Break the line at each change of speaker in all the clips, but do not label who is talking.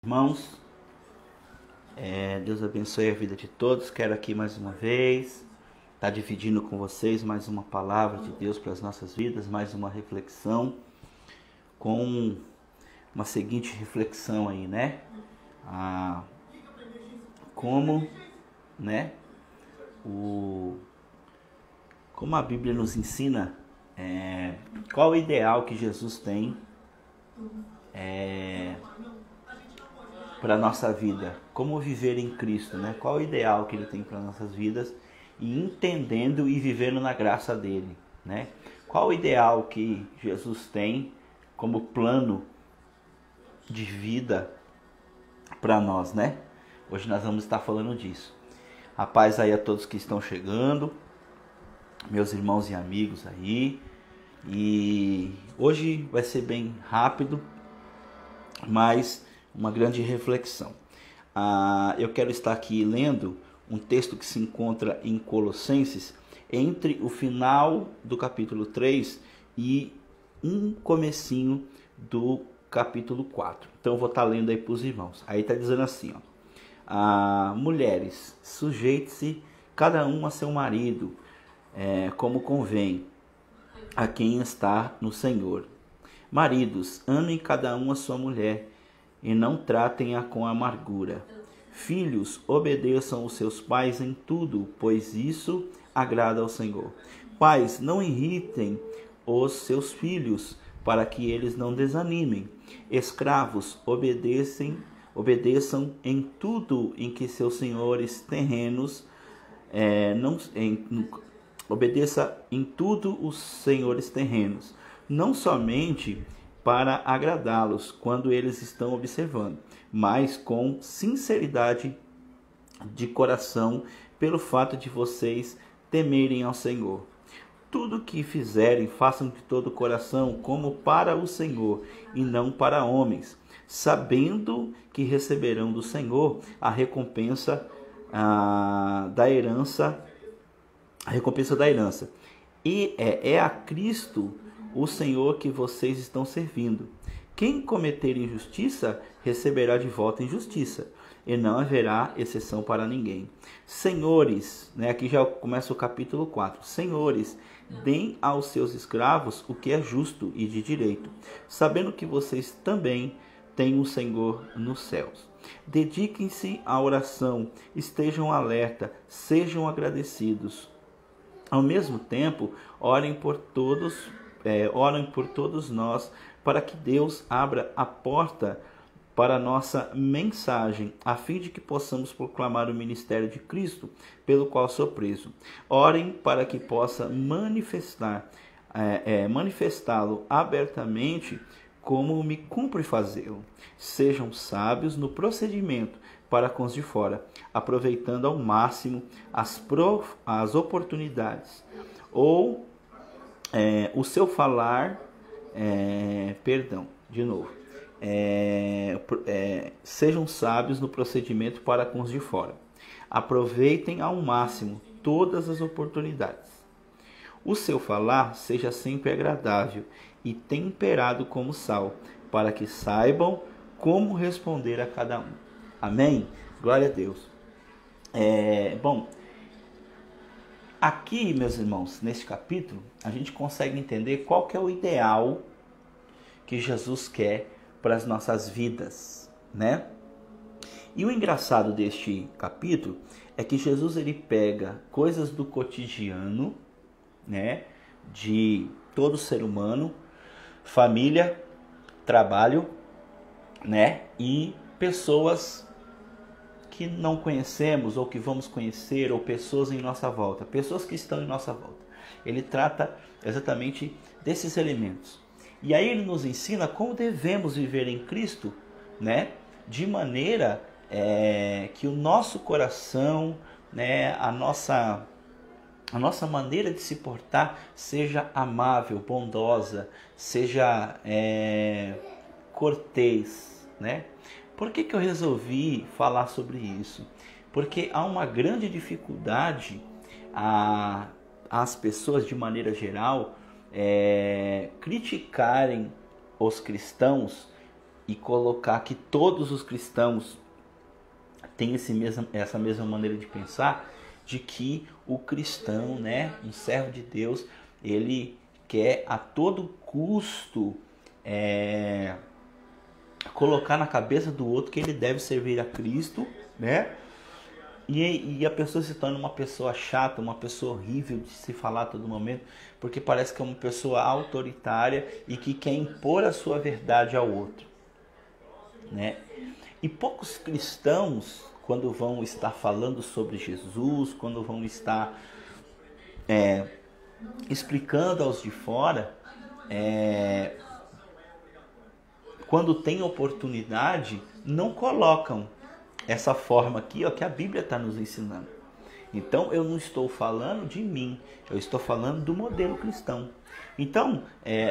Irmãos, Deus abençoe a vida de todos. Quero aqui mais uma vez estar dividindo com vocês mais uma palavra de Deus para as nossas vidas, mais uma reflexão com uma seguinte reflexão aí, né? Como a Bíblia nos ensina, qual o ideal que Jesus tem para a nossa vida, como viver em Cristo, né? Qual o ideal que Ele tem para nossas vidas e entendendo e vivendo na graça dEle, né? Qual o ideal que Jesus tem como plano de vida para nós, né? Hoje nós vamos estar falando disso. A paz aí a todos que estão chegando, meus irmãos e amigos aí. E hoje vai ser bem rápido, mas uma grande reflexão. Eu quero estar aqui lendo um texto que se encontra em Colossenses, entre o final do capítulo 3 e um comecinho do capítulo 4. Então eu vou estar lendo aí para os irmãos. Aí está dizendo assim, mulheres, sujeite-se cada um a seu marido, como convém a quem está no Senhor. Maridos, amem cada um a sua mulher e não tratem-a com amargura. Filhos, obedeçam os seus pais em tudo, pois isso agrada ao Senhor. Pais, não irritem os seus filhos, para que eles não desanimem. Escravos, obedeçam em tudo em que seus senhores terrenos obedeça em tudo os senhores terrenos, não somente para agradá-los quando eles estão observando, mas com sinceridade de coração, pelo fato de vocês temerem ao Senhor. Tudo que fizerem, façam de todo o coração, como para o Senhor e não para homens, sabendo que receberão do Senhor a recompensa da herança. E é a Cristo o Senhor que vocês estão servindo. Quem cometer injustiça receberá de volta injustiça, e não haverá exceção para ninguém. Senhores, aqui já começa o capítulo 4. Senhores, deem aos seus escravos o que é justo e de direito, sabendo que vocês também têm um Senhor nos céus. Dediquem-se à oração, estejam alerta, sejam agradecidos. Ao mesmo tempo, orem por todos nós, para que Deus abra a porta para a nossa mensagem, a fim de que possamos proclamar o ministério de Cristo, pelo qual sou preso. Orem para que possa manifestá-lo abertamente, como me cumpre fazê-lo. Sejam sábios no procedimento para com os de fora, aproveitando ao máximo as oportunidades. O seu falar, sejam sábios no procedimento para com os de fora. Aproveitem ao máximo todas as oportunidades. O seu falar seja sempre agradável e temperado como sal, para que saibam como responder a cada um. Amém? Glória a Deus. Aqui, meus irmãos, neste capítulo, a gente consegue entender qual que é o ideal que Jesus quer para as nossas vidas, né? E o engraçado deste capítulo é que Jesus ele pega coisas do cotidiano, né, de todo ser humano, família, trabalho, né, e pessoas que não conhecemos ou que vamos conhecer, ou pessoas em nossa volta, pessoas que estão em nossa volta. Ele trata exatamente desses elementos. E aí ele nos ensina como devemos viver em Cristo, né, de maneira que o nosso coração, né, a nossa maneira de se portar seja amável, bondosa, seja cortês, né? Por que eu resolvi falar sobre isso? Porque há uma grande dificuldade às pessoas, de maneira geral, criticarem os cristãos e colocar que todos os cristãos têm essa mesma maneira de pensar, de que o cristão, né, um servo de Deus, ele quer a todo custo colocar na cabeça do outro que ele deve servir a Cristo, né? E a pessoa se torna uma pessoa chata, uma pessoa horrível de se falar a todo momento, porque parece que é uma pessoa autoritária e que quer impor a sua verdade ao outro, né? E poucos cristãos, quando vão estar falando sobre Jesus, quando vão estar explicando aos de fora, quando tem oportunidade, não colocam essa forma aqui, ó, que a Bíblia está nos ensinando. Então eu não estou falando de mim, eu estou falando do modelo cristão. Então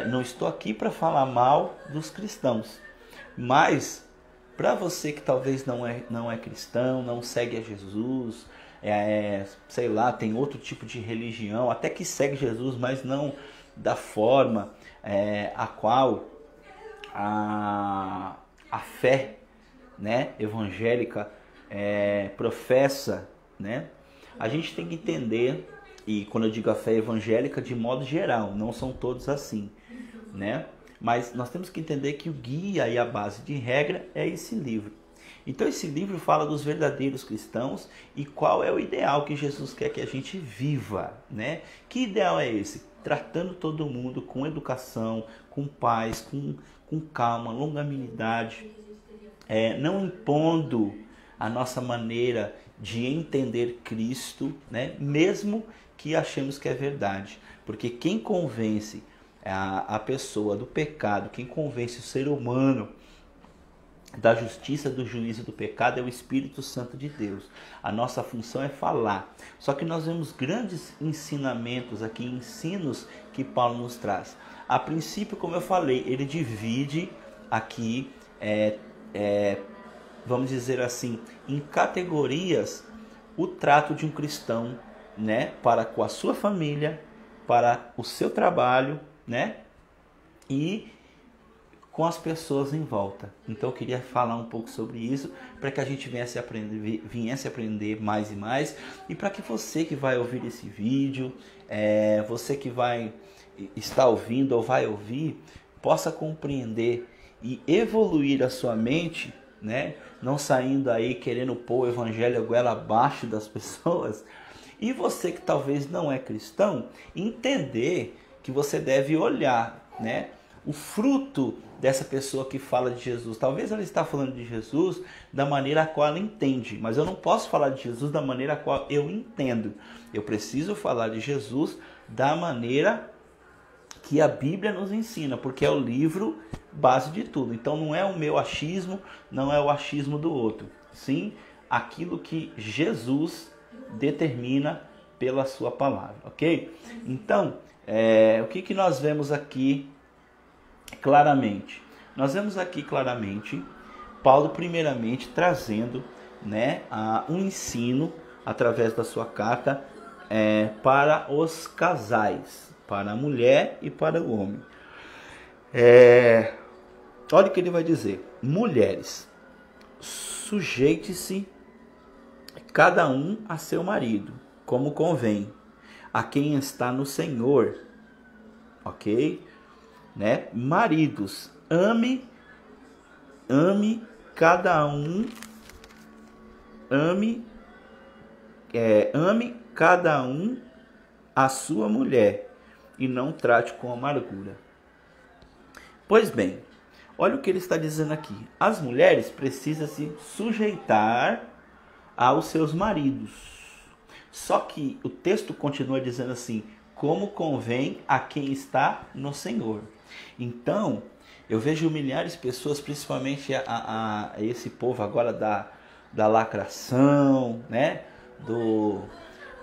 não estou aqui para falar mal dos cristãos, mas para você que talvez não é cristão, não segue a Jesus, sei lá, tem outro tipo de religião, até que segue Jesus, mas não da forma a qual a fé, né, evangélica professa, né? A gente tem que entender, e quando eu digo a fé evangélica, de modo geral, não são todos assim, né? Mas nós temos que entender que o guia e a base de regra é esse livro. Então esse livro fala dos verdadeiros cristãos e qual é o ideal que Jesus quer que a gente viva, né? Que ideal é esse? Tratando todo mundo com educação, com paz, com calma, longanimidade, não impondo a nossa maneira de entender Cristo, né? Mesmo que achemos que é verdade. Porque quem convence a pessoa do pecado, quem convence o ser humano da justiça, do juízo e do pecado é o Espírito Santo de Deus. A nossa função é falar. Só que nós vemos grandes ensinamentos aqui, ensinos que Paulo nos traz. A princípio, como eu falei, ele divide aqui, vamos dizer assim, em categorias o trato de um cristão, né, para com a sua família, para o seu trabalho, né, e com as pessoas em volta. Então eu queria falar um pouco sobre isso, para que a gente viesse aprender mais e mais, e para que você que vai ouvir esse vídeo, você que vai estar ouvindo ou vai ouvir, possa compreender e evoluir a sua mente, né? Não saindo aí querendo pôr o evangelho goela abaixo das pessoas. E você que talvez não é cristão, entender que você deve olhar, né, o fruto dessa pessoa que fala de Jesus. Talvez ela está falando de Jesus da maneira a qual ela entende, mas eu não posso falar de Jesus da maneira a qual eu entendo. Eu preciso falar de Jesus da maneira que a Bíblia nos ensina, porque é o livro base de tudo. Então não é o meu achismo, não é o achismo do outro. Sim, aquilo que Jesus determina pela sua palavra, ok? Então, o que nós vemos aqui claramente? Nós vemos aqui claramente Paulo primeiramente trazendo, né, um ensino através da sua carta para os casais, para a mulher e para o homem. Olha o que ele vai dizer: mulheres, sujeite-se cada um a seu marido, como convém, a quem está no Senhor, ok? Né? Maridos, ame cada um, ame cada um a sua mulher e não trate com amargura. Pois bem, olha o que ele está dizendo aqui: as mulheres precisam se sujeitar aos seus maridos. Só que o texto continua dizendo assim: como convém a quem está no Senhor. Então, eu vejo milhares de pessoas, principalmente a esse povo agora da lacração, né?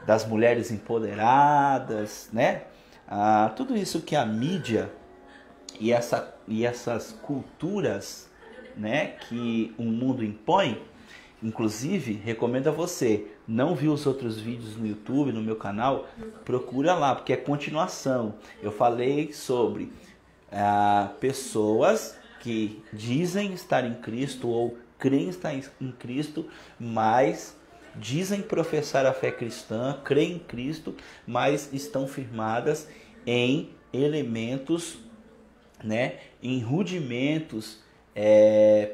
Das mulheres empoderadas, né? Tudo isso que a mídia e essas culturas, né, que o mundo impõe. Inclusive, recomendo a você, não viu os outros vídeos no YouTube, no meu canal, procura lá, porque é continuação. Eu falei sobre pessoas que dizem estar em Cristo ou creem estar em Cristo, mas dizem professar a fé cristã, creem em Cristo, mas estão firmadas em elementos, né, em rudimentos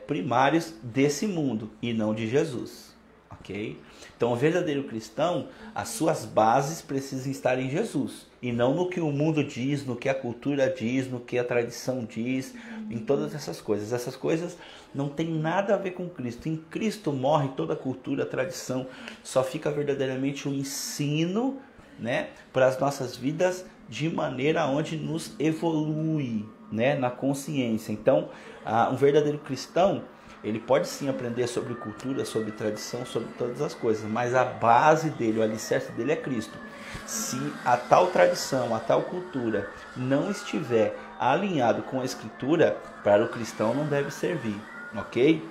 primários desse mundo e não de Jesus, ok? Então, o verdadeiro cristão, as suas bases precisam estar em Jesus e não no que o mundo diz, no que a cultura diz, no que a tradição diz, em todas essas coisas. Essas coisas não tem nada a ver com Cristo. Em Cristo morre toda a cultura, a tradição, só fica verdadeiramente o ensino, né, para as nossas vidas de maneira onde nos evolui, né, na consciência. Então, um verdadeiro cristão, ele pode sim aprender sobre cultura, sobre tradição, sobre todas as coisas, mas a base dele, o alicerce dele é Cristo. Se a tal tradição, a tal cultura não estiver alinhado com a Escritura, para o cristão não deve servir, ok?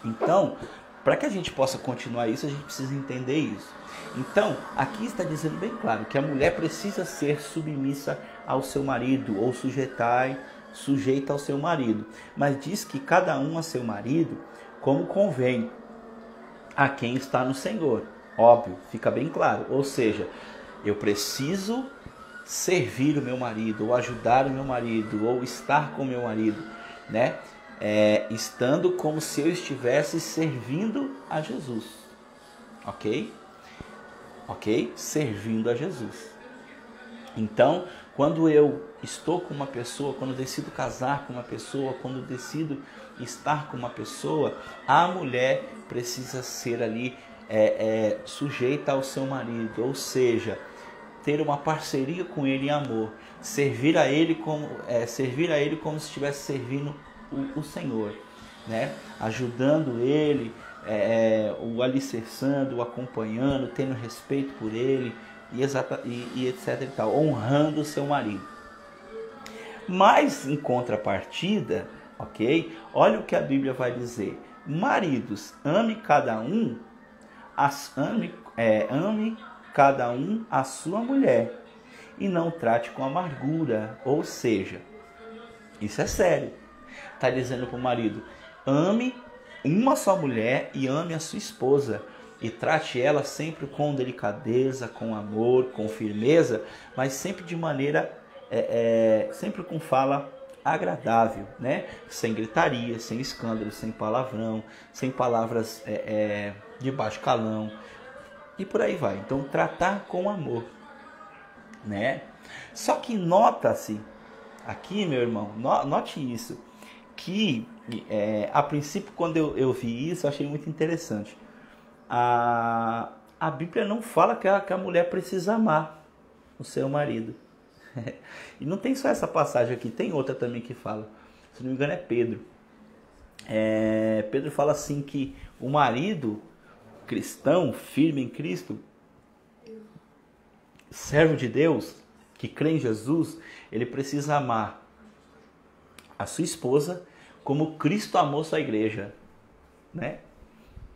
Então, para que a gente possa continuar isso, a gente precisa entender isso. Então, aqui está dizendo bem claro que a mulher precisa ser submissa ao seu marido ou sujeita ao seu marido, mas diz que cada um a seu marido como convém a quem está no Senhor. Óbvio, fica bem claro. Ou seja, eu preciso servir o meu marido, ou ajudar o meu marido, ou estar com o meu marido, né? Estando como se eu estivesse servindo a Jesus, ok? Ok? Servindo a Jesus. Então, quando eu estou com uma pessoa, quando eu decido casar com uma pessoa, quando eu decido estar com uma pessoa, a mulher precisa ser ali sujeita ao seu marido, ou seja, ter uma parceria com ele em amor, servir a ele como se estivesse servindo o Senhor, né? Ajudando ele, o alicerçando, o acompanhando, tendo respeito por ele e etc e tal, honrando o seu marido. Mas em contrapartida, ok? Olha o que a Bíblia vai dizer: maridos, ame cada um a sua mulher e não trate com amargura. Ou seja, isso é sério. Está dizendo para o marido: ame uma só mulher e ame a sua esposa. E trate ela sempre com delicadeza, com amor, com firmeza, mas sempre de maneira, sempre com fala agradável, né? Sem gritaria, sem escândalo, sem palavrão, sem palavras de baixo calão e por aí vai. Então, tratar com amor, né? Só que nota-se aqui, meu irmão, note isso, que a princípio, quando eu vi isso, eu achei muito interessante. A Bíblia não fala que a mulher precisa amar o seu marido. E não tem só essa passagem aqui, tem outra também que fala. Se não me engano é Pedro. Pedro fala assim que o marido cristão, firme em Cristo, servo de Deus, que crê em Jesus, ele precisa amar a sua esposa como Cristo amou sua igreja, né?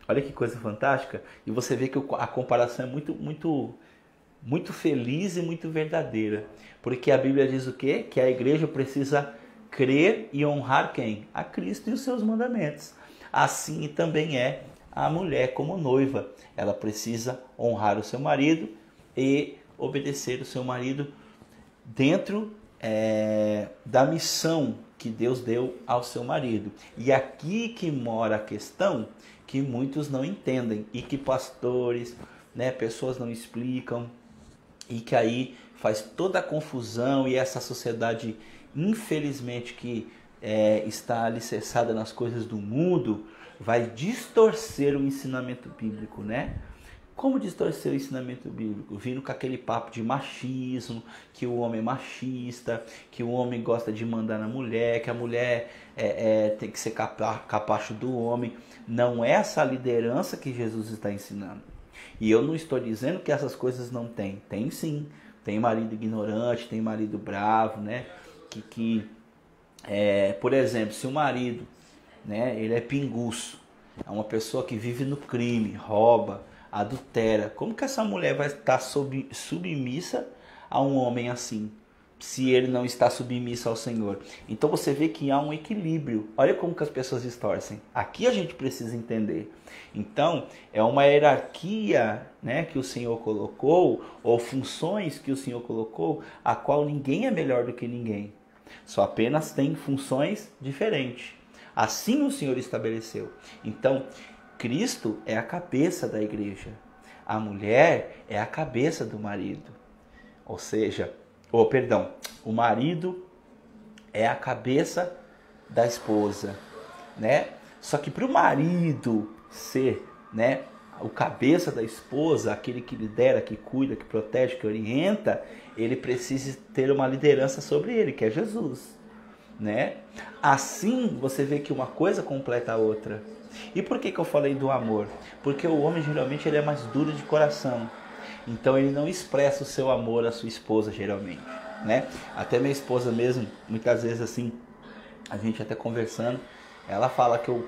Olha que coisa fantástica. E você vê que a comparação é muito feliz e muito verdadeira. Porque a Bíblia diz o quê? Que a igreja precisa crer e honrar quem? A Cristo e os seus mandamentos. Assim também é a mulher como noiva. Ela precisa honrar o seu marido e obedecer o seu marido dentro da missão que Deus deu ao seu marido. E aqui que mora a questão que muitos não entendem e que pastores, né, pessoas não explicam e que aí faz toda a confusão, e essa sociedade, infelizmente, que está alicerçada nas coisas do mundo, vai distorcer o ensinamento bíblico, né? Como distorcer o ensinamento bíblico? Vindo com aquele papo de machismo, que o homem é machista, que o homem gosta de mandar na mulher, que a mulher tem que ser capacho do homem. Não é essa a liderança que Jesus está ensinando. E eu não estou dizendo que essas coisas não tem. Tem sim. Tem marido ignorante, tem marido bravo, né? Por exemplo, se o marido, né, ele é pinguço, é uma pessoa que vive no crime, rouba, adultera, como que essa mulher vai estar submissa a um homem assim, se ele não está submisso ao Senhor. Então você vê que há um equilíbrio. Olha como que as pessoas distorcem. Aqui a gente precisa entender. Então, é uma hierarquia, né, que o Senhor colocou, ou funções que o Senhor colocou, a qual ninguém é melhor do que ninguém. Só apenas tem funções diferentes. Assim o Senhor estabeleceu. Então, Cristo é a cabeça da igreja. A mulher é a cabeça do marido. Ou seja, o marido é a cabeça da esposa, né? Só que para o marido ser, né, o cabeça da esposa, aquele que lidera, que cuida, que protege, que orienta, ele precisa ter uma liderança sobre ele, que é Jesus, né? Assim você vê que uma coisa completa a outra. E por que eu falei do amor? Porque o homem geralmente ele é mais duro de coração. Então ele não expressa o seu amor à sua esposa geralmente, né? Até minha esposa mesmo, muitas vezes assim, a gente até conversando, ela fala que eu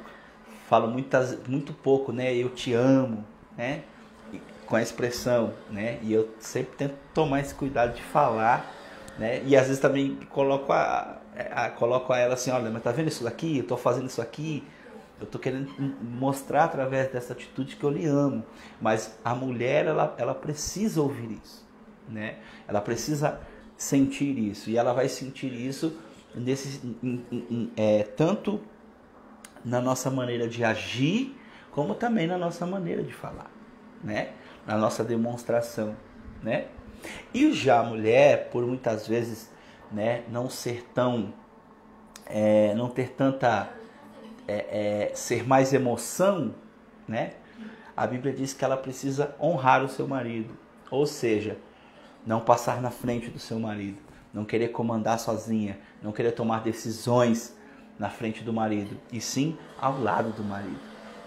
falo muito pouco, né? Eu te amo, né? Com a expressão, né? E eu sempre tento tomar esse cuidado de falar, né? E às vezes também coloco a ela assim, olha, mas tá vendo isso daqui? Eu tô fazendo isso aqui. Eu estou querendo mostrar através dessa atitude que eu lhe amo. Mas a mulher, ela precisa ouvir isso, né? Ela precisa sentir isso. E ela vai sentir isso tanto na nossa maneira de agir, como também na nossa maneira de falar, né? Na nossa demonstração, né? E já a mulher, por muitas vezes, né, não ter tanta... ser mais emoção, né? A Bíblia diz que ela precisa honrar o seu marido, ou seja, não passar na frente do seu marido, não querer comandar sozinha, não querer tomar decisões na frente do marido, e sim ao lado do marido,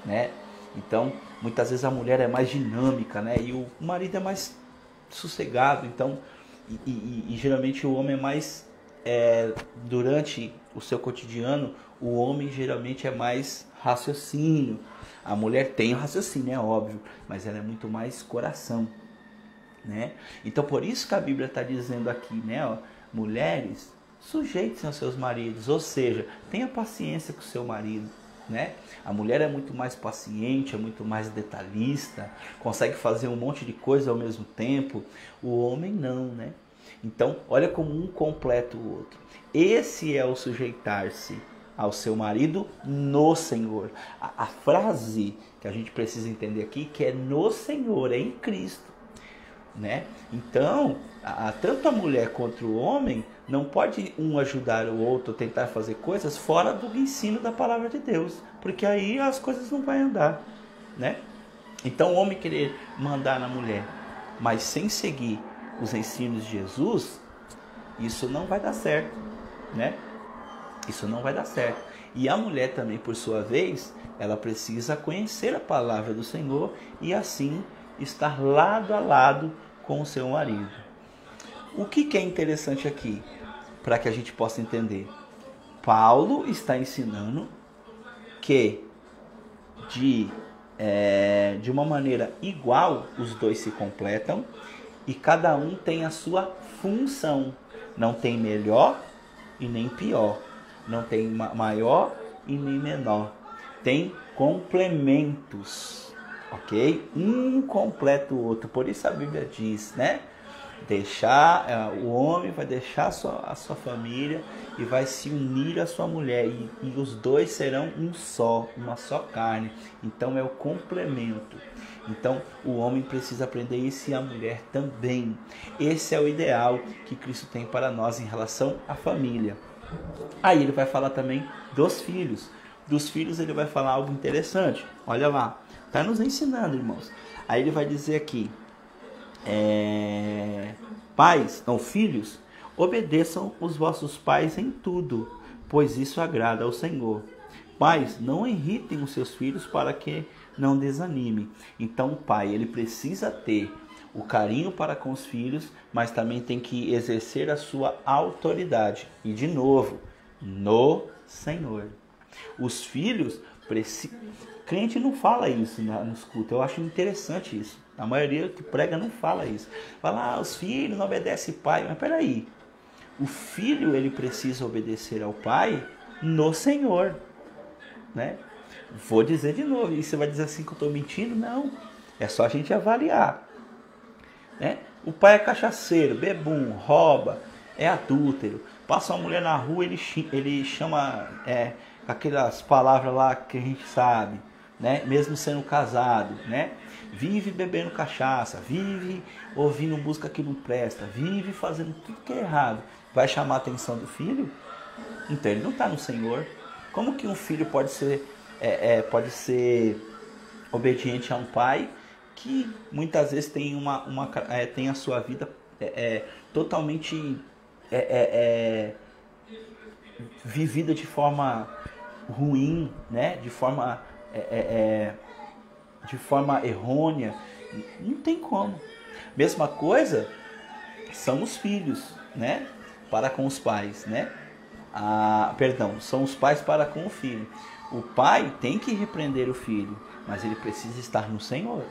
né? Então, muitas vezes a mulher é mais dinâmica, né? E o marido é mais sossegado, então, e geralmente o homem é mais, durante o seu cotidiano, o homem geralmente é mais raciocínio. A mulher tem o raciocínio, é óbvio, mas ela é muito mais coração, né? Então por isso que a Bíblia está dizendo aqui, né? Ó, mulheres, sujeitem-se aos seus maridos, ou seja, tenha paciência com o seu marido, né? A mulher é muito mais paciente, é muito mais detalhista, consegue fazer um monte de coisa ao mesmo tempo. O homem não, né? Então, olha como um completa o outro. Esse é o sujeitar-se ao seu marido no Senhor. A frase que a gente precisa entender aqui, que é no Senhor, é em Cristo, né? Então, tanto a mulher quanto o homem não pode um ajudar o outro, tentar fazer coisas fora do ensino da palavra de Deus, porque aí as coisas não vão andar, né? Então, o homem querer mandar na mulher, mas sem seguir os ensinos de Jesus, isso não vai dar certo, né? Isso não vai dar certo. E a mulher também, por sua vez, ela precisa conhecer a palavra do Senhor e assim estar lado a lado com o seu marido. O que é interessante aqui, para que a gente possa entender? Paulo está ensinando que de uma maneira igual os dois se completam e cada um tem a sua função. Não tem melhor e nem pior. Não tem maior e nem menor. Tem complementos, ok? Um completa o outro. Por isso a Bíblia diz, né? O homem vai deixar a sua família e vai se unir à sua mulher. E os dois serão uma só carne. Então é o complemento. Então o homem precisa aprender isso e a mulher também. Esse é o ideal que Cristo tem para nós em relação à família. Aí ele vai falar também dos filhos. Dos filhos ele vai falar algo interessante. Olha lá, está nos ensinando, irmãos. Aí ele vai dizer aqui, filhos, obedeçam os vossos pais em tudo, pois isso agrada ao Senhor. Pais, não irritem os seus filhos para que não desanimem. Então o pai, ele precisa ter o carinho para com os filhos, mas também tem que exercer a sua autoridade. E de novo, no Senhor. Os filhos precisam... Crente não fala isso nos cultos. Eu acho interessante isso. A maioria que prega não fala isso. Fala, os filhos não obedecem pai. Mas peraí. o filho ele precisa obedecer ao pai no Senhor, né? Vou dizer de novo, e você vai dizer assim que eu estou mentindo? Não, é só a gente avaliar, né? O pai é cachaceiro, bebum, rouba, é adúltero, passa uma mulher na rua, ele chama aquelas palavras lá que a gente sabe, né? Mesmo sendo casado, né? Vive bebendo cachaça, vive ouvindo música que não presta, vive fazendo tudo que é errado. Vai chamar a atenção do filho? Então ele não está no Senhor. Como que um filho pode ser obediente a um pai que muitas vezes tem tem a sua vida totalmente vivida de forma ruim, né? De forma errônea? Não tem como. Mesma coisa são os filhos, né? Para com os pais, né? São os pais para com o filho. O pai tem que repreender o filho, mas ele precisa estar no Senhor.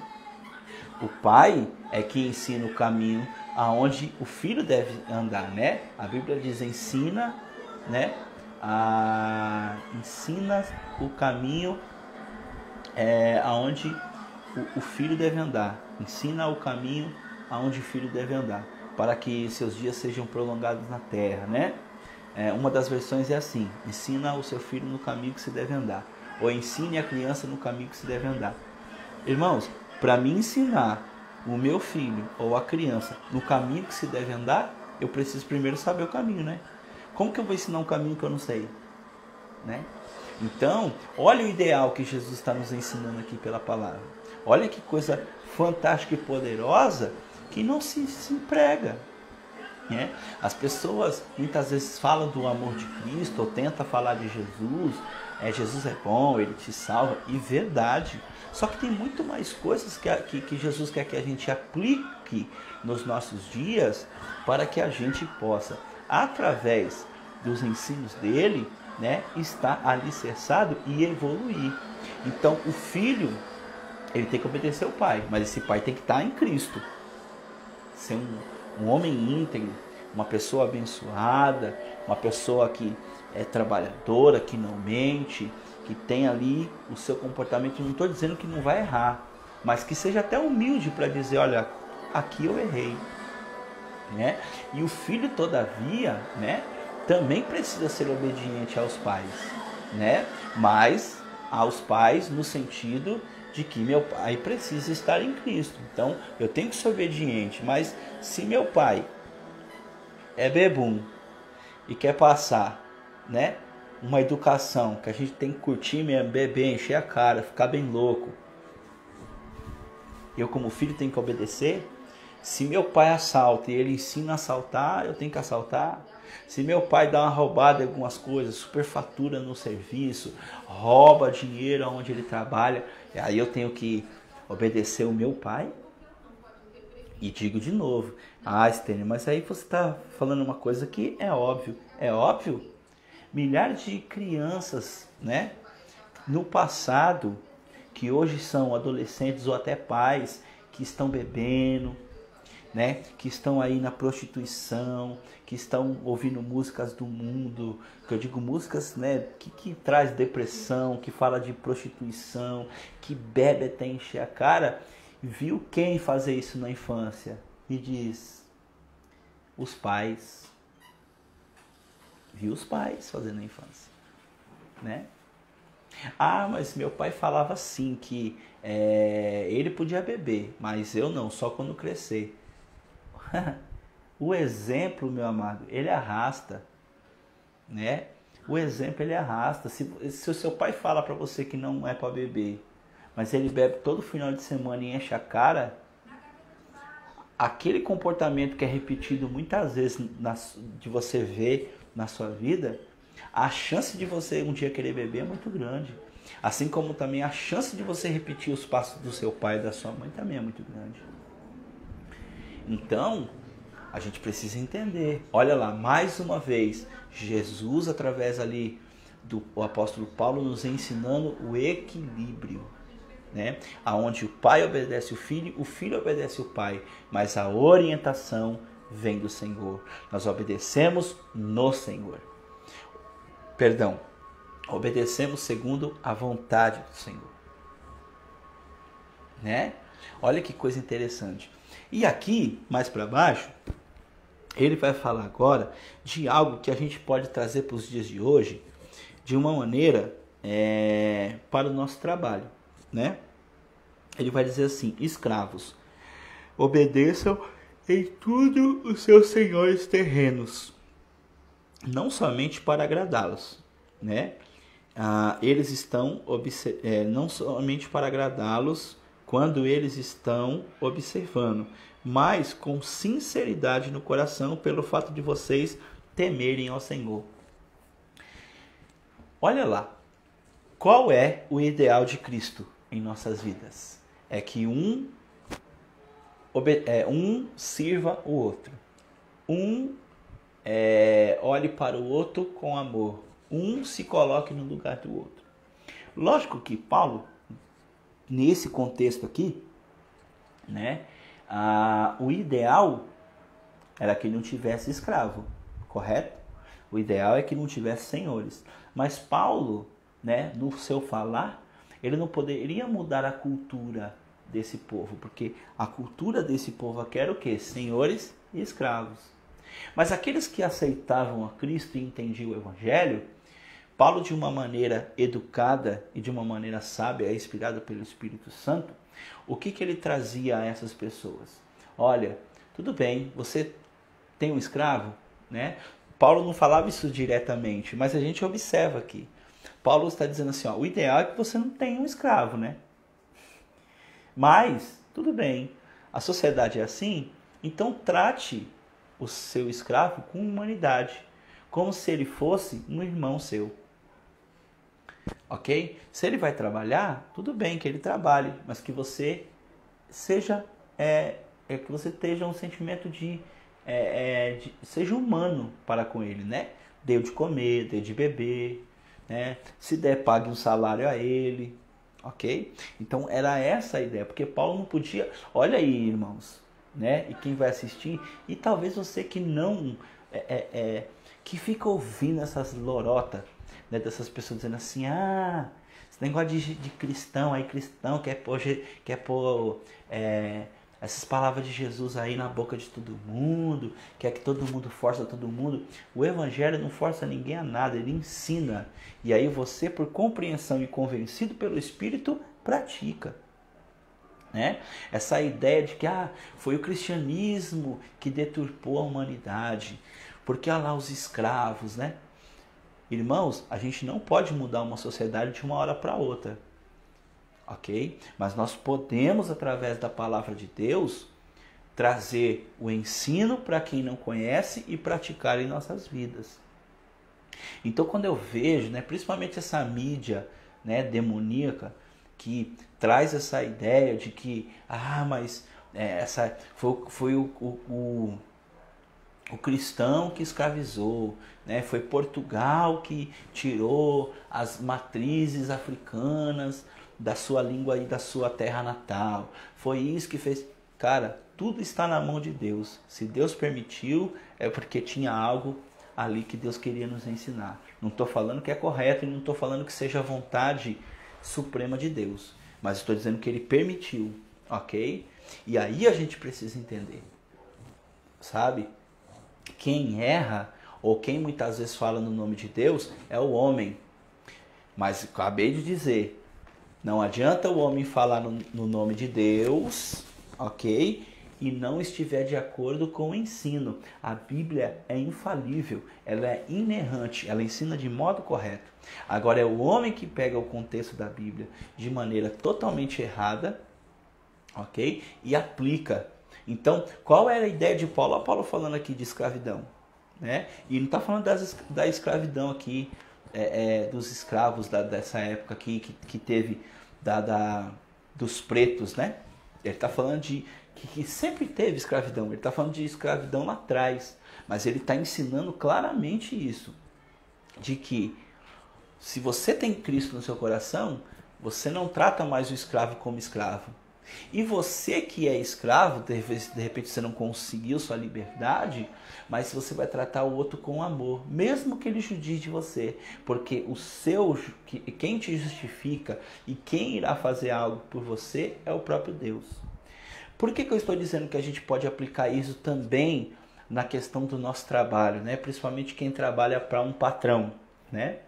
O pai é que ensina o caminho aonde o filho deve andar, né? A Bíblia diz: ensina, né? Ensina o caminho aonde o filho deve andar. Ensina o caminho aonde o filho deve andar, para que seus dias sejam prolongados na terra, né? Uma das versões é assim: ensina o seu filho no caminho que se deve andar, ou ensine a criança no caminho que se deve andar. Irmãos, para me ensinar o meu filho ou a criança no caminho que se deve andar, eu preciso primeiro saber o caminho, né? Como que eu vou ensinar um caminho que eu não sei, né? Então, olha o ideal que Jesus está nos ensinando aqui pela palavra. Olha que coisa fantástica e poderosa que não se emprega, né? As pessoas muitas vezes falam do amor de Cristo, ou tentam falar de Jesus. Jesus é bom, Ele te salva, e verdade. Só que tem muito mais coisas que Jesus quer que a gente aplique nos nossos dias, para que a gente possa, através dos ensinos dele, né, estar alicerçado e evoluir. Então o filho, ele tem que obedecer ao pai, mas esse pai tem que estar em Cristo, ser um homem íntegro, uma pessoa abençoada, uma pessoa que é trabalhadora, que não mente, que tem ali o seu comportamento. Não estou dizendo que não vai errar, mas que seja até humilde para dizer: olha, aqui eu errei, né? E o filho, todavia, né, também precisa ser obediente aos pais, né? Mas aos pais no sentido de que meu pai precisa estar em Cristo. Então eu tenho que ser obediente, mas se meu pai é bebum e quer passar, né, uma educação que a gente tem que curtir mesmo, beber, encher a cara, ficar bem louco, eu como filho tenho que obedecer. Se meu pai assalta e ele ensina a assaltar, eu tenho que assaltar. Se meu pai dá uma roubada em algumas coisas, superfatura no serviço, rouba dinheiro onde ele trabalha, aí eu tenho que obedecer o meu pai. E digo de novo: Stênio, mas aí você está falando uma coisa que é óbvio. É óbvio? Milhares de crianças, né, no passado, que hoje são adolescentes ou até pais, que estão bebendo, né, que estão aí na prostituição, que estão ouvindo músicas do mundo, que eu digo músicas, né, que traz depressão, que fala de prostituição, que bebe até encher a cara. Viu quem fazer isso na infância? Me diz: os pais. Viu os pais fazendo na infância, né? Mas meu pai falava assim, que ele podia beber, mas eu não, só quando crescer. O exemplo, meu amado, ele arrasta, né? O exemplo, ele arrasta. Se o seu pai fala para você que não é para beber, mas ele bebe todo final de semana e enche a cara, aquele comportamento que é repetido muitas vezes de você ver na sua vida, a chance de você um dia querer beber é muito grande. Assim como também a chance de você repetir os passos do seu pai e da sua mãe também é muito grande. Então, a gente precisa entender. Olha lá, mais uma vez, Jesus, através ali do apóstolo Paulo, nos ensinando o equilíbrio, né? Aonde o pai obedece o filho obedece o pai, mas a orientação vem do Senhor. Nós obedecemos no Senhor. Perdão, obedecemos segundo a vontade do Senhor. Né? Olha que coisa interessante. E aqui, mais para baixo, ele vai falar agora de algo que a gente pode trazer para os dias de hoje de uma maneira para o nosso trabalho, né? Ele vai dizer assim: escravos, obedeçam em tudo os seus senhores terrenos, não somente para agradá-los, né? Eles estão não somente para agradá-los quando eles estão observando, mas com sinceridade no coração, pelo fato de vocês temerem ao Senhor. Olha lá, qual é o ideal de Cristo em nossas vidas? É que um sirva o outro, olhe para o outro com amor, se coloque no lugar do outro. Lógico que Paulo, nesse contexto aqui, né, o ideal era que não tivesse escravo, correto? O ideal é que não tivesse senhores. Mas Paulo, né, no seu falar, ele não poderia mudar a cultura desse povo, porque a cultura desse povo aqui era o quê? Senhores e escravos. Mas aqueles que aceitavam a Cristo e entendiam o Evangelho, Paulo, de uma maneira educada e de uma maneira sábia, inspirada pelo Espírito Santo, o que ele trazia a essas pessoas? Olha, tudo bem, você tem um escravo, né? Paulo não falava isso diretamente, mas a gente observa aqui. Paulo está dizendo assim, o ideal é que você não tenha um escravo, né? Mas, tudo bem, a sociedade é assim, então trate o seu escravo com humanidade, como se ele fosse um irmão seu. Ok? Se ele vai trabalhar, tudo bem que ele trabalhe, mas que você seja, que você tenha um sentimento seja humano para com ele, né? Dê de comer, dê de beber, né? Se der, pague um salário a ele, ok? Então era essa a ideia, porque Paulo não podia, olha aí, irmãos, né? E quem vai assistir, e talvez você que não, que fica ouvindo essas lorotas, né, dessas pessoas dizendo assim, esse negócio de cristão aí, cristão quer pôr essas palavras de Jesus aí na boca de todo mundo, quer que todo mundo força todo mundo. O Evangelho não força ninguém a nada, ele ensina. E aí você, por compreensão e convencido pelo Espírito, pratica. Né? Essa ideia de que foi o cristianismo que deturpou a humanidade, porque olha lá os escravos, né? Irmãos, a gente não pode mudar uma sociedade de uma hora para outra, ok? Mas nós podemos, através da palavra de Deus, trazer o ensino para quem não conhece e praticar em nossas vidas. Então, quando eu vejo, né, principalmente essa mídia, né, demoníaca, que traz essa ideia de que, mas essa foi o cristão que escravizou, né? Foi Portugal que tirou as matrizes africanas da sua língua e da sua terra natal. Foi isso que fez. Cara, tudo está na mão de Deus. Se Deus permitiu, é porque tinha algo ali que Deus queria nos ensinar. Não estou falando que é correto e não estou falando que seja a vontade suprema de Deus, mas estou dizendo que Ele permitiu, ok? E aí a gente precisa entender, sabe? Quem erra, ou quem muitas vezes fala no nome de Deus, é o homem. Mas acabei de dizer, não adianta o homem falar no nome de Deus, ok? E não estiver de acordo com o ensino. A Bíblia é infalível, ela é inerrante, ela ensina de modo correto. Agora é o homem que pega o contexto da Bíblia de maneira totalmente errada, ok? E aplica. Então, qual era a ideia de Paulo? Olha Paulo falando aqui de escravidão, né? E não está falando da escravidão aqui, dos escravos dessa época aqui, que teve dos pretos, né? Ele está falando de que sempre teve escravidão, ele está falando de escravidão lá atrás, mas ele está ensinando claramente isso, de que se você tem Cristo no seu coração, você não trata mais o escravo como escravo. E você que é escravo, de repente você não conseguiu sua liberdade, mas você vai tratar o outro com amor, mesmo que ele judie de você, porque quem te justifica e quem irá fazer algo por você é o próprio Deus. Por que eu estou dizendo que a gente pode aplicar isso também na questão do nosso trabalho, né? Principalmente quem trabalha para um patrão, né?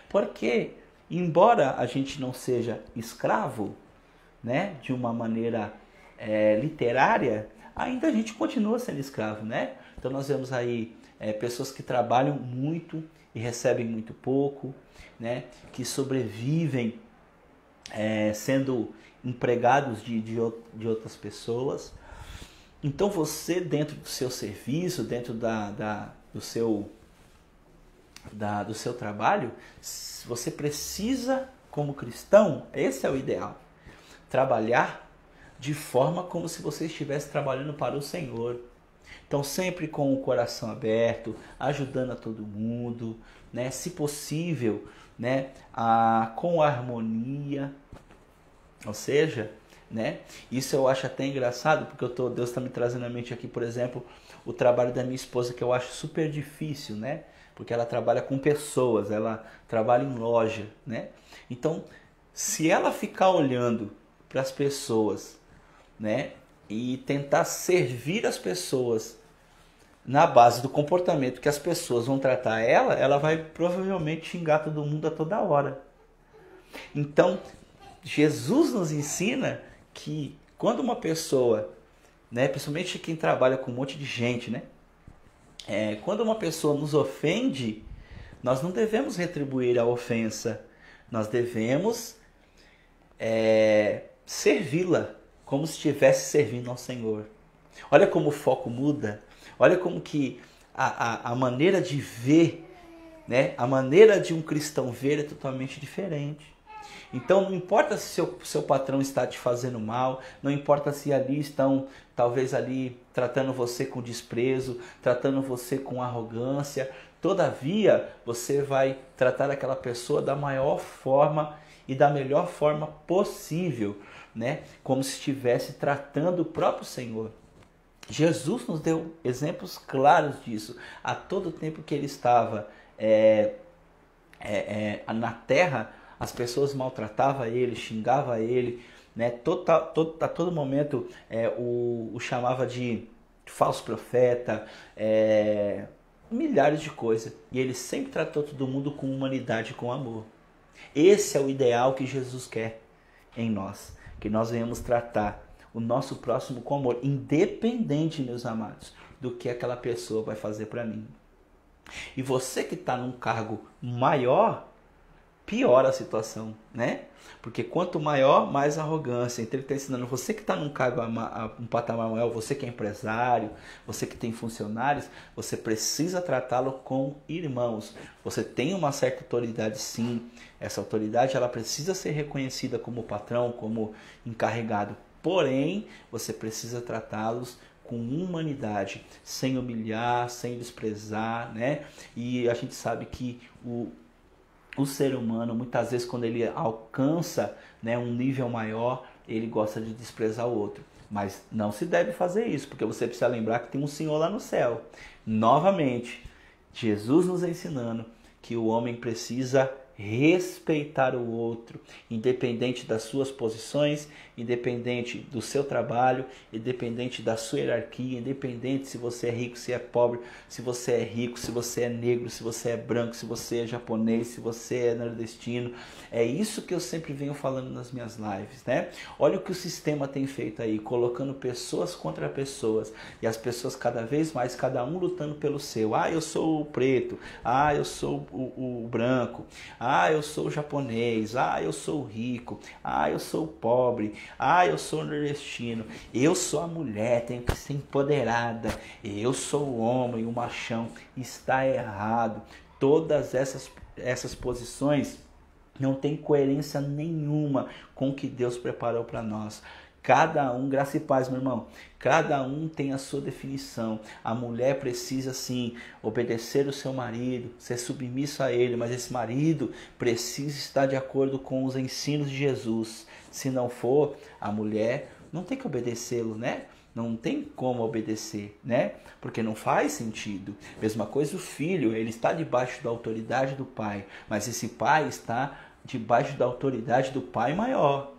Porque, embora a gente não seja escravo, né, de uma maneira literária, ainda a gente continua sendo escravo, né? Então nós vemos aí pessoas que trabalham muito e recebem muito pouco, né? Que sobrevivem sendo empregados de outras pessoas. Então você, dentro do seu serviço, dentro do seu trabalho, você precisa, como cristão, esse é o ideal, trabalhar de forma como se você estivesse trabalhando para o Senhor. Então sempre com o coração aberto, ajudando a todo mundo, né? Se possível, né? Com harmonia. Ou seja, né? Isso eu acho até engraçado, porque Deus está me trazendo à mente aqui, por exemplo, o trabalho da minha esposa, que eu acho super difícil, né? Porque ela trabalha com pessoas, ela trabalha em loja, né? Então, se ela ficar olhando para as pessoas, né, e tentar servir as pessoas na base do comportamento que as pessoas vão tratar ela, ela vai provavelmente xingar todo mundo a toda hora. Então, Jesus nos ensina que quando uma pessoa, né, principalmente quem trabalha com um monte de gente, né, quando uma pessoa nos ofende, nós não devemos retribuir a ofensa, nós devemos servi-la como se estivesse servindo ao Senhor. Olha como o foco muda, olha como que a maneira de ver, né, a maneira de um cristão ver é totalmente diferente. Então não importa se seu patrão está te fazendo mal, não importa se ali estão, talvez ali, tratando você com desprezo, tratando você com arrogância, todavia você vai tratar aquela pessoa da maior forma e da melhor forma possível, né? Como se estivesse tratando o próprio Senhor. Jesus nos deu exemplos claros disso. A todo tempo que ele estava na terra, as pessoas maltratavam ele, xingavam ele, né? A todo momento o chamava de falso profeta, milhares de coisas. E ele sempre tratou todo mundo com humanidade e com amor. Esse é o ideal que Jesus quer em nós, que nós venhamos tratar o nosso próximo com amor, independente, meus amados, do que aquela pessoa vai fazer para mim. E você que está num cargo maior, piora a situação, né? Porque quanto maior, mais arrogância. Então ele está ensinando, você que está num cargo, um patamar maior, você que é empresário, você que tem funcionários, você precisa tratá-lo com irmãos. Você tem uma certa autoridade, sim. Essa autoridade ela precisa ser reconhecida como patrão, como encarregado. Porém, você precisa tratá-los com humanidade, sem humilhar, sem desprezar, né? E a gente sabe que o ser humano, muitas vezes, quando ele alcança, né, um nível maior, ele gosta de desprezar o outro. Mas não se deve fazer isso, porque você precisa lembrar que tem um Senhor lá no céu. Novamente, Jesus nos ensinando que o homem precisa respeitar o outro, independente das suas posições, independente do seu trabalho, independente da sua hierarquia, independente se você é rico, se é pobre, se você é rico, se você é negro, se você é branco, se você é japonês, se você é nordestino. É isso que eu sempre venho falando nas minhas lives, né? Olha o que o sistema tem feito aí, colocando pessoas contra pessoas, e as pessoas cada vez mais, cada um lutando pelo seu. Ah, eu sou o preto, ah, eu sou o branco, ah, eu sou o japonês, ah, eu sou o rico, ah, eu sou o pobre, ah, eu sou o nordestino, eu sou a mulher, tenho que ser empoderada, eu sou o homem, o machão. Está errado. Todas essas posições não têm coerência nenhuma com o que Deus preparou para nós. Cada um, graça e paz, meu irmão, cada um tem a sua definição. A mulher precisa, sim, obedecer o seu marido, ser submissa a ele, mas esse marido precisa estar de acordo com os ensinos de Jesus, Se não for, a mulher não tem que obedecê-lo, né? Não tem como obedecer, né? Porque não faz sentido. Mesma coisa o filho, ele está debaixo da autoridade do pai, mas esse pai está debaixo da autoridade do pai maior.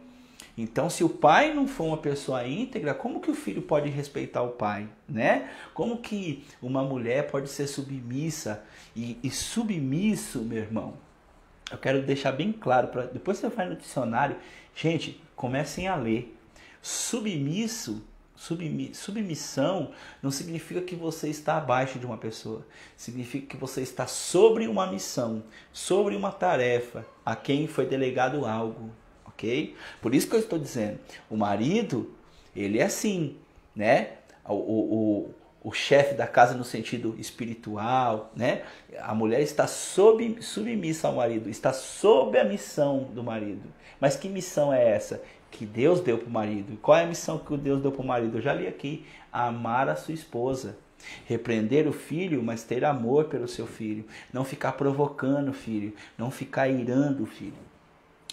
Então, se o pai não for uma pessoa íntegra, como que o filho pode respeitar o pai, né? Como que uma mulher pode ser submissa e submisso, meu irmão? Eu quero deixar bem claro, depois você vai no dicionário, gente, comecem a ler. Submissão não significa que você está abaixo de uma pessoa. Significa que você está sobre uma missão, sobre uma tarefa, a quem foi delegado algo. Ok? Por isso que eu estou dizendo, o marido, ele é assim, né? O chefe da casa no sentido espiritual, né? A mulher está submissa ao marido, está sob a missão do marido. Mas que missão é essa que Deus deu para o marido? Qual é a missão que Deus deu para o marido? Eu já li aqui, amar a sua esposa. Repreender o filho, mas ter amor pelo seu filho. Não ficar provocando o filho, não ficar irando o filho.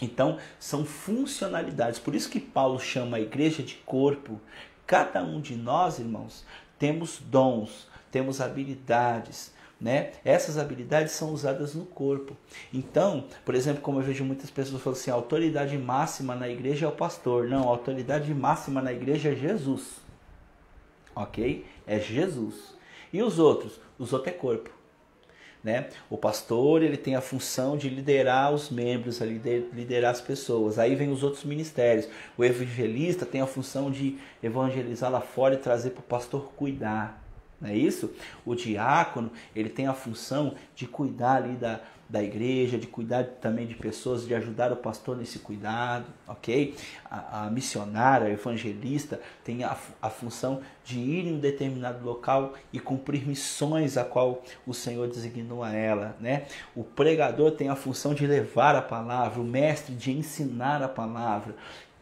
Então, são funcionalidades. Por isso que Paulo chama a igreja de corpo. Cada um de nós, irmãos, temos dons, temos habilidades, né? Essas habilidades são usadas no corpo. Então, por exemplo, como eu vejo muitas pessoas falando assim, a autoridade máxima na igreja é o pastor. Não, a autoridade máxima na igreja é Jesus. Ok? É Jesus. E os outros? Os outros é corpo. Né? O pastor, ele tem a função de liderar os membros, liderar as pessoas. Aí vem os outros ministérios. O evangelista tem a função de evangelizar lá fora e trazer para o pastor cuidar. Não é isso? O diácono, ele tem a função de cuidar ali da igreja, de cuidar também de pessoas, de ajudar o pastor nesse cuidado, ok? A missionária, a evangelista, tem a função de ir em um determinado local e cumprir missões a qual o Senhor designou a ela, né? O pregador tem a função de levar a palavra, o mestre de ensinar a palavra.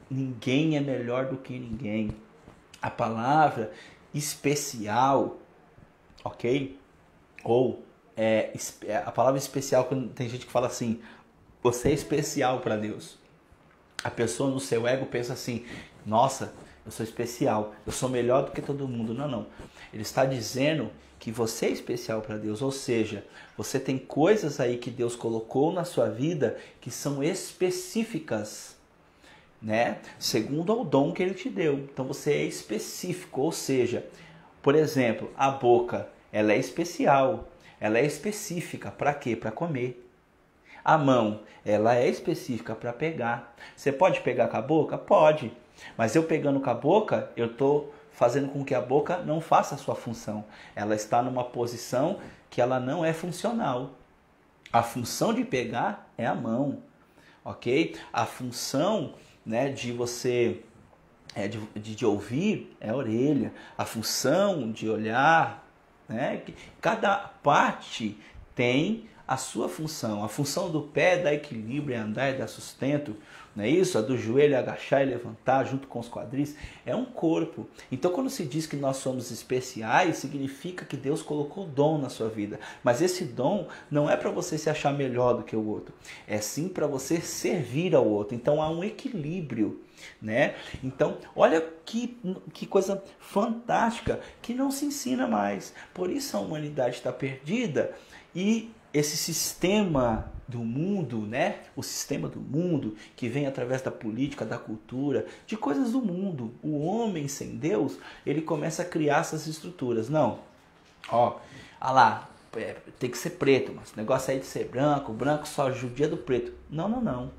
Ninguém é melhor do que ninguém. A palavra especial, ok? Ou a palavra especial, quando tem gente que fala assim, você é especial para Deus. A pessoa no seu ego pensa assim, nossa, eu sou especial, eu sou melhor do que todo mundo. Não, não. Ele está dizendo que você é especial para Deus, ou seja, você tem coisas aí que Deus colocou na sua vida que são específicas, né? Segundo o dom que Ele te deu. Então você é específico, ou seja, por exemplo, a boca, ela é especial. Ela é específica para quê? Para comer. A mão, ela é específica para pegar. Você pode pegar com a boca? Pode. Mas eu pegando com a boca, eu estou fazendo com que a boca não faça a sua função. Ela está numa posição que ela não é funcional. A função de pegar é a mão, ok? A função, né, de você de ouvir é a orelha. A função de olhar, né? Cada parte tem a sua função. A função do pé é dar equilíbrio, é andar, é dar sustento. Não é isso? A do joelho é agachar e levantar junto com os quadris. É um corpo. Então, quando se diz que nós somos especiais, significa que Deus colocou dom na sua vida. Mas esse dom não é para você se achar melhor do que o outro. É sim para você servir ao outro. Então, há um equilíbrio, né? Então, olha que coisa fantástica que não se ensina mais. Por isso a humanidade está perdida e esse sistema do mundo, né? O sistema do mundo que vem através da política, da cultura, de coisas do mundo. O homem sem Deus, ele começa a criar essas estruturas. Não, lá, tem que ser preto, mas o negócio aí de ser branco, branco só judia do preto. Não, não, não.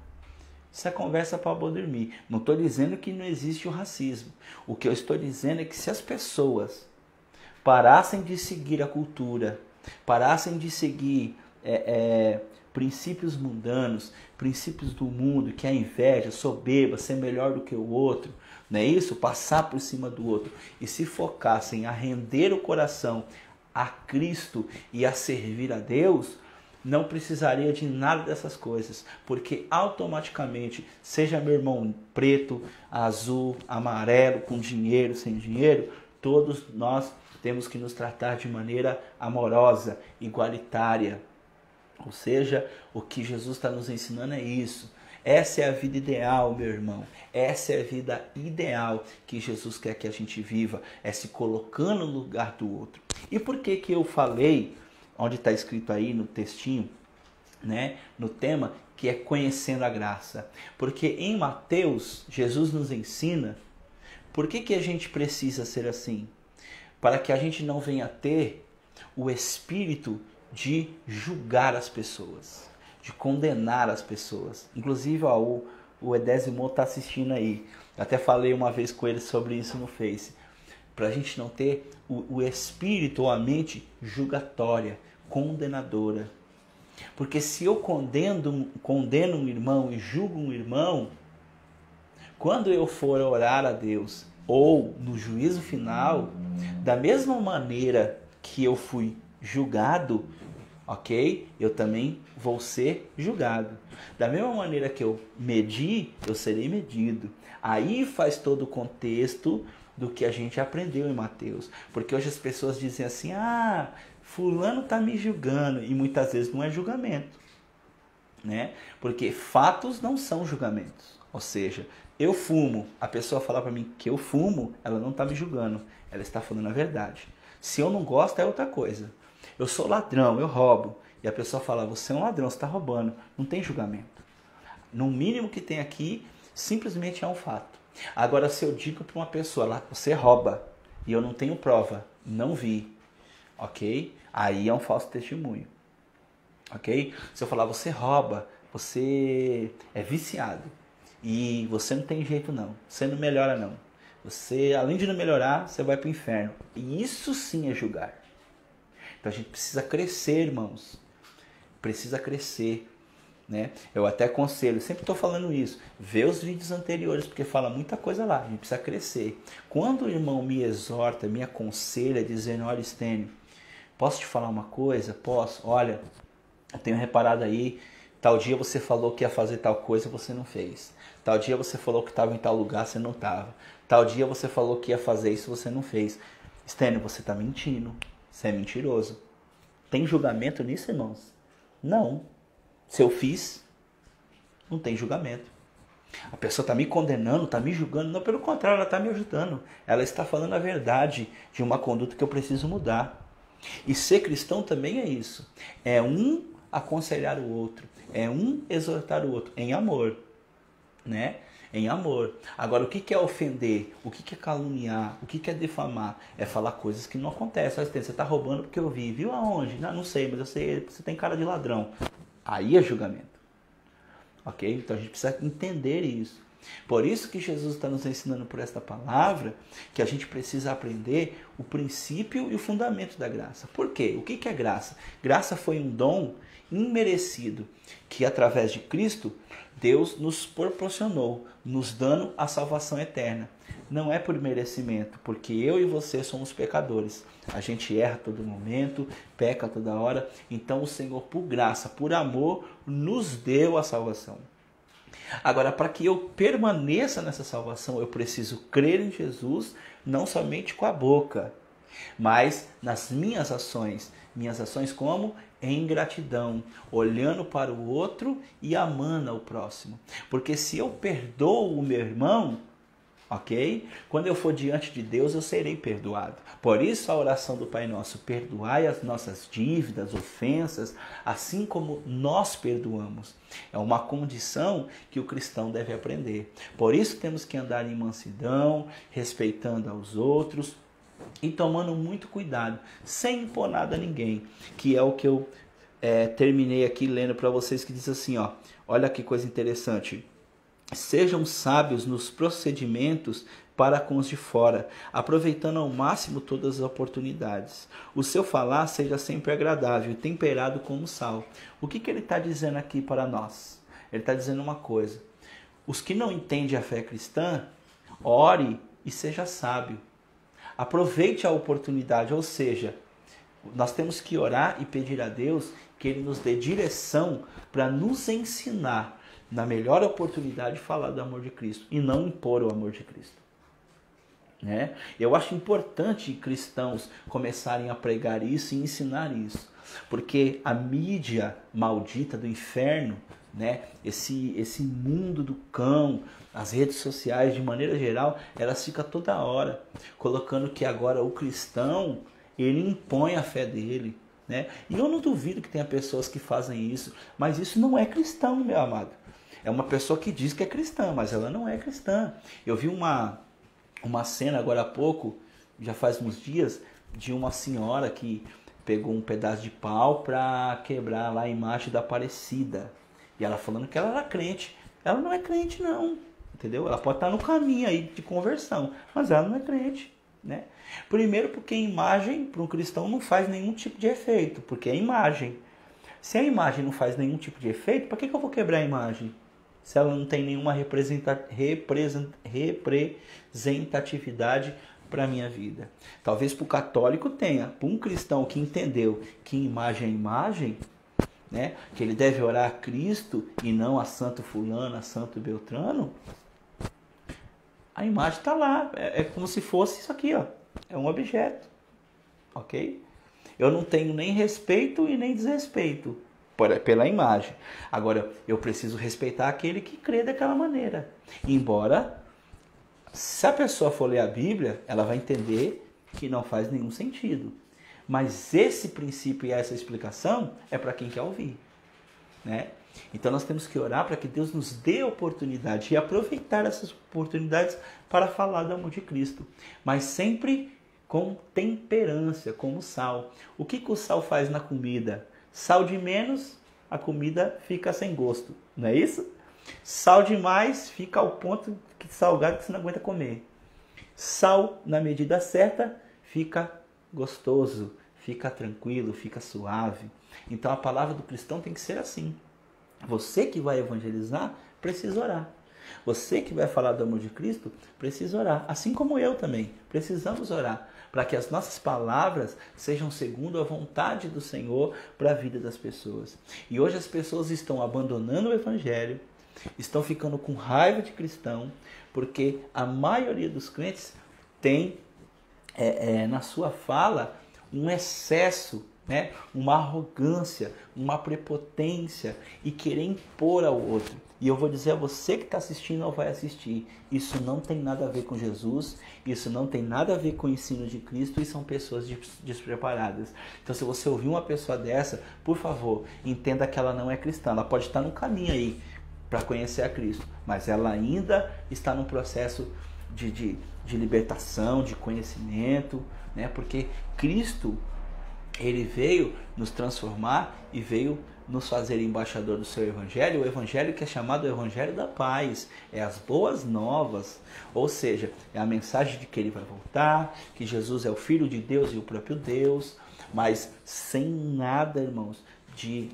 Isso é conversa para boi dormir. Não estou dizendo que não existe o racismo. O que eu estou dizendo é que se as pessoas parassem de seguir a cultura, parassem de seguir princípios mundanos, princípios do mundo, que é a inveja, soberba, ser melhor do que o outro, não é isso? Passar por cima do outro, e se focassem a render o coração a Cristo e a servir a Deus, não precisaria de nada dessas coisas, porque automaticamente, seja meu irmão preto, azul, amarelo, com dinheiro, sem dinheiro, todos nós temos que nos tratar de maneira amorosa, igualitária. Ou seja, o que Jesus está nos ensinando é isso. Essa é a vida ideal, meu irmão. Essa é a vida ideal que Jesus quer que a gente viva, é se colocando no lugar do outro. E por que que eu falei, onde está escrito aí no textinho, né, no tema, que é conhecendo a graça? Porque em Mateus, Jesus nos ensina por que que a gente precisa ser assim? Para que a gente não venha ter o espírito de julgar as pessoas, de condenar as pessoas. Inclusive, ó, o Edésimo está assistindo aí. Eu até falei uma vez com ele sobre isso no Face. Para a gente não ter o espírito ou a mente julgatória, condenadora. Porque se eu condeno um irmão e julgo um irmão, quando eu for orar a Deus ou no juízo final, da mesma maneira que eu fui julgado, ok? Eu também vou ser julgado. Da mesma maneira que eu medi, eu serei medido. Aí faz todo o contexto do que a gente aprendeu em Mateus. Porque hoje as pessoas dizem assim, fulano está me julgando. E muitas vezes não é julgamento, né? Porque fatos não são julgamentos. Ou seja, eu fumo, a pessoa falar para mim que eu fumo, ela não está me julgando. Ela está falando a verdade. Se eu não gosto, é outra coisa. Eu sou ladrão, eu roubo. E a pessoa fala, você é um ladrão, você está roubando. Não tem julgamento. No mínimo que tem aqui, simplesmente é um fato. Agora, se eu digo para uma pessoa lá, você rouba, e eu não tenho prova, não vi, ok? Aí é um falso testemunho, ok? Se eu falar, você rouba, você é viciado, e você não tem jeito não, você não melhora não. Você, além de não melhorar, você vai para o inferno. E isso sim é julgar. Então a gente precisa crescer, irmãos. Precisa crescer, né? Eu até aconselho, sempre estou falando isso. Vê os vídeos anteriores, porque fala muita coisa lá. A gente precisa crescer. Quando o irmão me exorta, me aconselha, dizendo, olha, Stênio, posso te falar uma coisa? Posso? Olha, eu tenho reparado aí, tal dia você falou que ia fazer tal coisa, você não fez. Tal dia você falou que estava em tal lugar, você não estava. Tal dia você falou que ia fazer isso, você não fez. Stênio, você está mentindo. Você é mentiroso. Tem julgamento nisso, irmãos? Não. Se eu fiz, não tem julgamento. A pessoa está me condenando, está me julgando. Não, pelo contrário, ela está me ajudando. Ela está falando a verdade de uma conduta que eu preciso mudar. E ser cristão também é isso. É um aconselhar o outro. É um exortar o outro em amor, né? Em amor. Agora, o que é ofender? O que é caluniar? O que é difamar? É falar coisas que não acontecem. Você está roubando porque eu vi. Viu aonde? Não sei, mas eu sei, você tem cara de ladrão. Aí é julgamento. Ok? Então a gente precisa entender isso. Por isso que Jesus está nos ensinando por esta palavra que a gente precisa aprender o princípio e o fundamento da graça. Por quê? O que é graça? Graça foi um dom imerecido que através de Cristo Deus nos proporcionou, nos dando a salvação eterna. Não é por merecimento, porque eu e você somos pecadores. A gente erra a todo momento, peca a toda hora. Então o Senhor, por graça, por amor, nos deu a salvação. Agora, para que eu permaneça nessa salvação, eu preciso crer em Jesus, não somente com a boca, mas nas minhas ações. Minhas ações como? Em gratidão, olhando para o outro e amando ao próximo. Porque se eu perdoo o meu irmão, ok? Quando eu for diante de Deus, eu serei perdoado. Por isso a oração do Pai Nosso, perdoai as nossas dívidas, ofensas, assim como nós perdoamos. É uma condição que o cristão deve aprender. Por isso temos que andar em mansidão, respeitando aos outros e tomando muito cuidado, sem impor nada a ninguém, que é o que eu terminei aqui lendo para vocês, que diz assim, ó, olha que coisa interessante. Sejam sábios nos procedimentos para com os de fora, aproveitando ao máximo todas as oportunidades. O seu falar seja sempre agradável, temperado como sal. O que ele está dizendo aqui para nós? Ele está dizendo uma coisa. Os que não entendem a fé cristã, ore e seja sábio. Aproveite a oportunidade, ou seja, nós temos que orar e pedir a Deus que Ele nos dê direção para nos ensinar na melhor oportunidade de falar do amor de Cristo e não impor o amor de Cristo, né? Eu acho importante cristãos começarem a pregar isso e ensinar isso, porque a mídia maldita do inferno, né? Esse mundo do cão, as redes sociais de maneira geral, elas ficam toda hora colocando que agora o cristão, ele impõe a fé dele, né? E eu não duvido que tenha pessoas que fazem isso, mas isso não é cristão, meu amado. É uma pessoa que diz que é cristã, mas ela não é cristã. Eu vi uma cena agora há pouco, já faz uns dias, de uma senhora que pegou um pedaço de pau para quebrar lá a imagem da Aparecida. E ela falando que ela era crente. Ela não é crente não, entendeu? Ela pode estar no caminho aí de conversão, mas ela não é crente, né? Primeiro porque a imagem para um cristão não faz nenhum tipo de efeito, porque é imagem. Se a imagem não faz nenhum tipo de efeito, para que eu vou quebrar a imagem? Se ela não tem nenhuma representatividade para a minha vida. Talvez para o católico tenha. Para um cristão que entendeu que imagem é imagem, né, que ele deve orar a Cristo e não a santo fulano, a santo beltrano, a imagem está lá. É como se fosse isso aqui, ó. É um objeto. Ok? Eu não tenho nem respeito e nem desrespeito pela imagem. Agora, eu preciso respeitar aquele que crê daquela maneira. Embora, se a pessoa for ler a Bíblia, ela vai entender que não faz nenhum sentido. Mas esse princípio e essa explicação é para quem quer ouvir, né? Então nós temos que orar para que Deus nos dê oportunidade e aproveitar essas oportunidades para falar do amor de Cristo. Mas sempre com temperança, como sal. O que o sal faz na comida? Sal de menos, a comida fica sem gosto, não é isso? Sal demais, fica ao ponto de salgado que você não aguenta comer. Sal na medida certa, fica gostoso, fica tranquilo, fica suave. Então a palavra do cristão tem que ser assim. Você que vai evangelizar, precisa orar. Você que vai falar do amor de Cristo, precisa orar. Assim como eu também, precisamos orar. Para que as nossas palavras sejam segundo a vontade do Senhor para a vida das pessoas. E hoje as pessoas estão abandonando o Evangelho, estão ficando com raiva de cristão, porque a maioria dos crentes tem na sua fala um excesso, né? Uma arrogância, uma prepotência e querer impor ao outro. E eu vou dizer a você que está assistindo ou vai assistir, isso não tem nada a ver com Jesus, isso não tem nada a ver com o ensino de Cristo e são pessoas despreparadas. Então se você ouvir uma pessoa dessa, por favor, entenda que ela não é cristã. Ela pode estar no caminho aí para conhecer a Cristo, mas ela ainda está num processo de libertação, de conhecimento, né? Porque Cristo, ele veio nos transformar e veio nos fazer embaixador do seu evangelho, o evangelho que é chamado o evangelho da paz, é as boas novas, ou seja, é a mensagem de que ele vai voltar, que Jesus é o Filho de Deus e o próprio Deus, mas sem nada, irmãos, de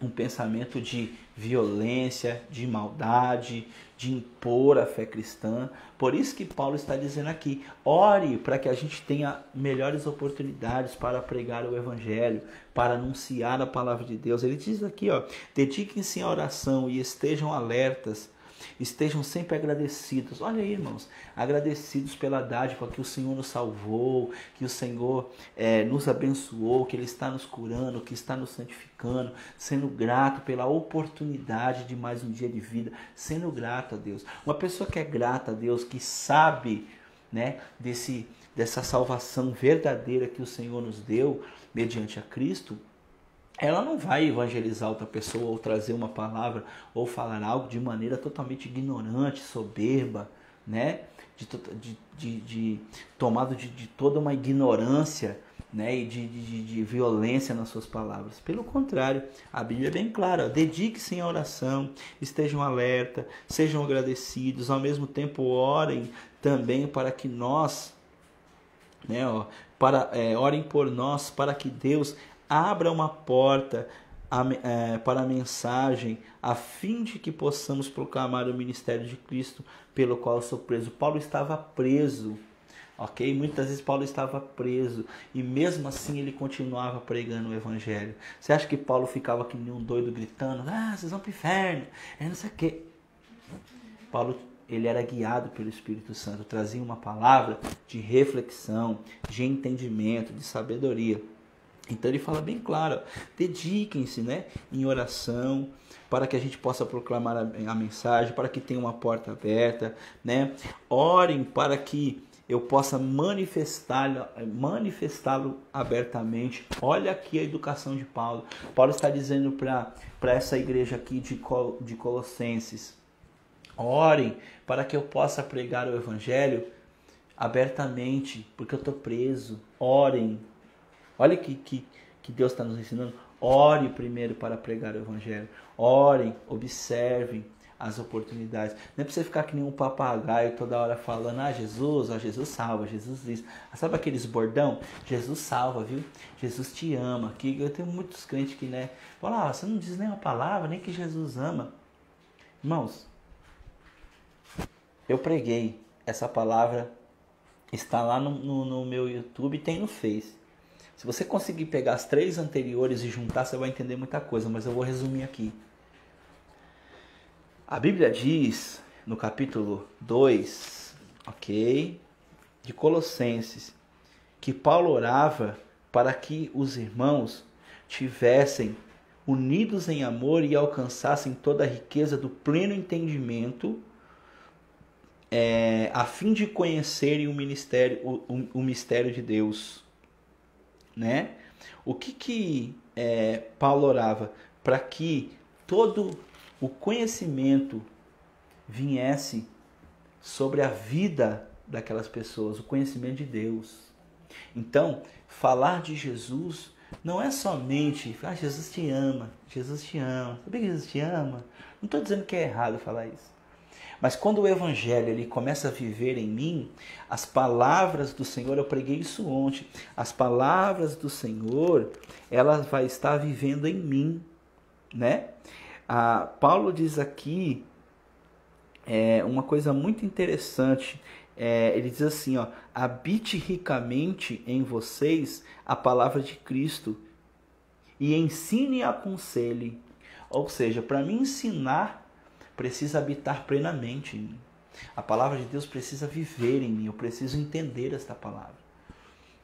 um pensamento de violência, de maldade, de impor a fé cristã. Por isso que Paulo está dizendo aqui, ore para que a gente tenha melhores oportunidades para pregar o evangelho, para anunciar a palavra de Deus. Ele diz aqui, ó, dediquem-se à oração e estejam alertas, estejam sempre agradecidos. Olha aí, irmãos, agradecidos pela dádiva que o Senhor nos salvou, que o Senhor nos abençoou, que Ele está nos curando, que está nos santificando, sendo grato pela oportunidade de mais um dia de vida, sendo grato a Deus. Uma pessoa que é grata a Deus, que sabe, né, dessa salvação verdadeira que o Senhor nos deu mediante a Cristo, ela não vai evangelizar outra pessoa ou trazer uma palavra ou falar algo de maneira totalmente ignorante, soberba, né? Tomado de toda uma ignorância, né? E de violência nas suas palavras. Pelo contrário, a Bíblia é bem clara. Dedique-se à oração, estejam alerta, sejam agradecidos, ao mesmo tempo orem também para que nós, né? Orem por nós, para que Deus abra uma porta para a mensagem, a fim de que possamos proclamar o ministério de Cristo, pelo qual eu sou preso. Paulo estava preso, ok? Muitas vezes Paulo estava preso e mesmo assim ele continuava pregando o evangelho. Você acha que Paulo ficava que nem um doido gritando, vocês vão para o inferno, não sei o quê. Paulo, ele era guiado pelo Espírito Santo, trazia uma palavra de reflexão, de entendimento, de sabedoria. Então ele fala bem claro, dediquem-se, né, em oração, para que a gente possa proclamar a mensagem, para que tenha uma porta aberta, né? Orem para que eu possa manifestá-lo abertamente. Olha aqui a educação de Paulo. Paulo está dizendo para essa igreja aqui de Colossenses: orem para que eu possa pregar o evangelho abertamente, porque eu estou preso. Orem. Olha que Deus está nos ensinando. Ore primeiro para pregar o evangelho. Orem, observem as oportunidades. Não é para você ficar que nem um papagaio toda hora falando: ah, Jesus, ó, Jesus salva, Jesus diz. Sabe aqueles bordão? Jesus salva, viu? Jesus te ama. Que eu tenho muitos crentes que, né, falam: ah, você não diz nem uma palavra, nem que Jesus ama. Irmãos, eu preguei essa palavra, está lá no meu YouTube e tem no Face. Se você conseguir pegar as 3 anteriores e juntar, você vai entender muita coisa, mas eu vou resumir aqui. A Bíblia diz, no capítulo 2, ok, de Colossenses, que Paulo orava para que os irmãos tivessem unidos em amor e alcançassem toda a riqueza do pleno entendimento, a fim de conhecerem o mistério de Deus. Né? O que Paulo orava? Para que todo o conhecimento viesse sobre a vida daquelas pessoas, o conhecimento de Deus. Então, falar de Jesus não é somente: ah, Jesus te ama, Jesus te ama. Sabia que Jesus te ama? Não estou dizendo que é errado falar isso. Mas quando o evangelho ele começa a viver em mim, as palavras do Senhor, eu preguei isso ontem, as palavras do Senhor, elas vai estar vivendo em mim, né? Paulo diz aqui uma coisa muito interessante, ele diz assim, ó: habite ricamente em vocês a palavra de Cristo e ensine e aconselhe. Ou seja, para me ensinar, precisa habitar plenamente em mim. A palavra de Deus precisa viver em mim. Eu preciso entender esta palavra,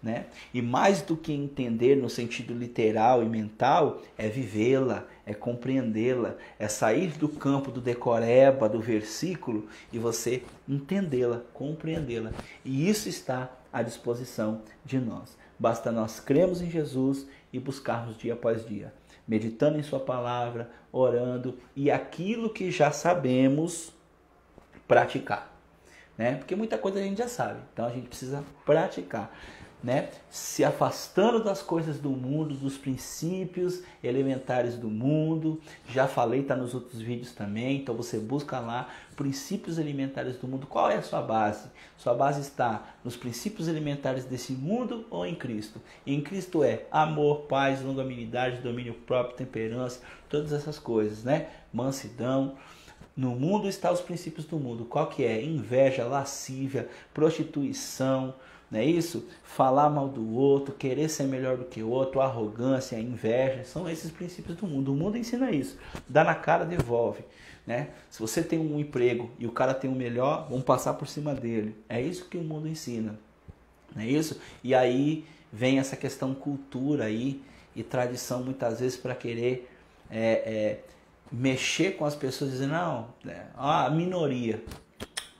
né? E mais do que entender no sentido literal e mental, é vivê-la, é compreendê-la, é sair do campo do decoreba, do versículo, e você entendê-la, compreendê-la. E isso está à disposição de nós. Basta nós crermos em Jesus e buscarmos dia após dia, meditando em sua palavra, orando, e aquilo que já sabemos, praticar, né? Porque muita coisa a gente já sabe, então a gente precisa praticar, né? Se afastando das coisas do mundo, dos princípios elementares do mundo. Já falei, está nos outros vídeos também, então você busca lá princípios elementares do mundo. Qual é a sua base? Sua base está nos princípios elementares desse mundo ou em Cristo? E em Cristo é amor, paz, longanimidade, domínio próprio, temperança, todas essas coisas, né? Mansidão. No mundo estão os princípios do mundo. Qual que é? Inveja, lascívia, prostituição, não é isso? Falar mal do outro, querer ser melhor do que o outro, arrogância, inveja, são esses princípios do mundo. O mundo ensina isso. Dá na cara, devolve, né? Se você tem um emprego e o cara tem um melhor, vamos passar por cima dele. É isso que o mundo ensina, não é isso? E aí vem essa questão cultura aí e tradição muitas vezes para querer mexer com as pessoas, dizendo: não, a minoria.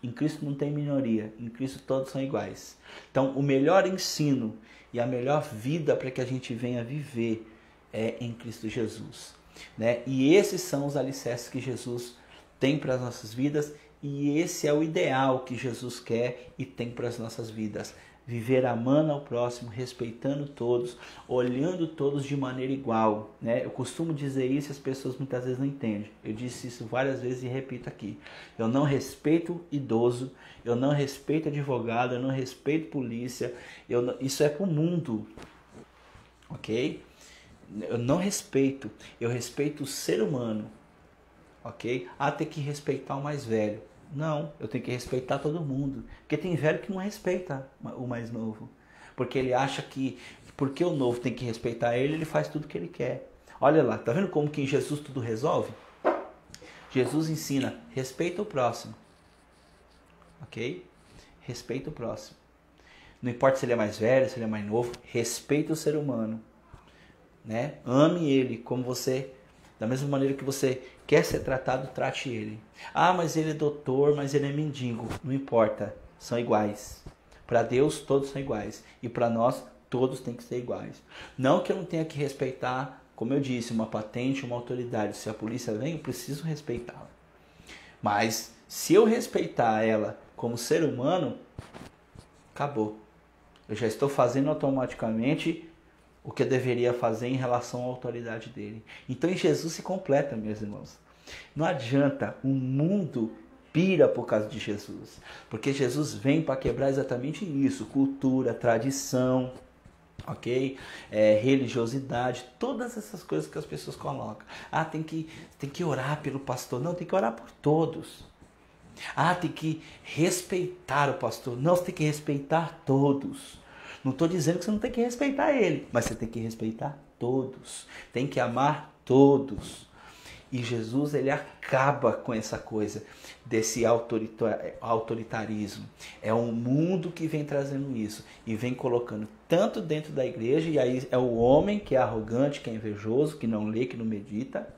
Em Cristo não tem minoria, em Cristo todos são iguais. Então, o melhor ensino e a melhor vida para que a gente venha viver é em Cristo Jesus, né? E esses são os alicerces que Jesus tem para as nossas vidas, e esse é o ideal que Jesus quer e tem para as nossas vidas. Viver amando ao próximo, respeitando todos, olhando todos de maneira igual, né? Eu costumo dizer isso e as pessoas muitas vezes não entendem. Eu disse isso várias vezes e repito aqui. Eu não respeito idoso, eu não respeito advogado, eu não respeito polícia. Isso é para o mundo, ok? Eu não respeito, eu respeito o ser humano, ok? Tem que respeitar o mais velho. Não, eu tenho que respeitar todo mundo. Porque tem velho que não respeita o mais novo. Porque ele acha que, porque o novo tem que respeitar ele, ele faz tudo o que ele quer. Olha lá, tá vendo como que em Jesus tudo resolve? Jesus ensina: respeita o próximo. Ok? Respeita o próximo. Não importa se ele é mais velho, se ele é mais novo, respeita o ser humano. né? Ame ele como você, da mesma maneira que você quer ser tratado, trate ele. Ah, mas ele é doutor, mas ele é mendigo. Não importa, são iguais. Para Deus todos são iguais e para nós todos têm que ser iguais. Não que eu não tenha que respeitar, como eu disse, uma patente, uma autoridade. Se a polícia vem, eu preciso respeitá-la. Mas se eu respeitar ela como ser humano, acabou. Eu já estou fazendo automaticamente o que eu deveria fazer em relação à autoridade dele. Então em Jesus se completa, meus irmãos. Não adianta, o mundo pira por causa de Jesus. Porque Jesus vem para quebrar exatamente isso. Cultura, tradição, ok? Religiosidade, todas essas coisas que as pessoas colocam. Ah, tem que orar pelo pastor. Não, tem que orar por todos. Ah, tem que respeitar o pastor. Não, você tem que respeitar todos. Não estou dizendo que você não tem que respeitar ele, mas você tem que respeitar todos. Tem que amar todos. E Jesus, ele acaba com essa coisa desse autoritarismo. É um mundo que vem trazendo isso e vem colocando tanto dentro da igreja, e aí é o homem que é arrogante, que é invejoso, que não lê, que não medita,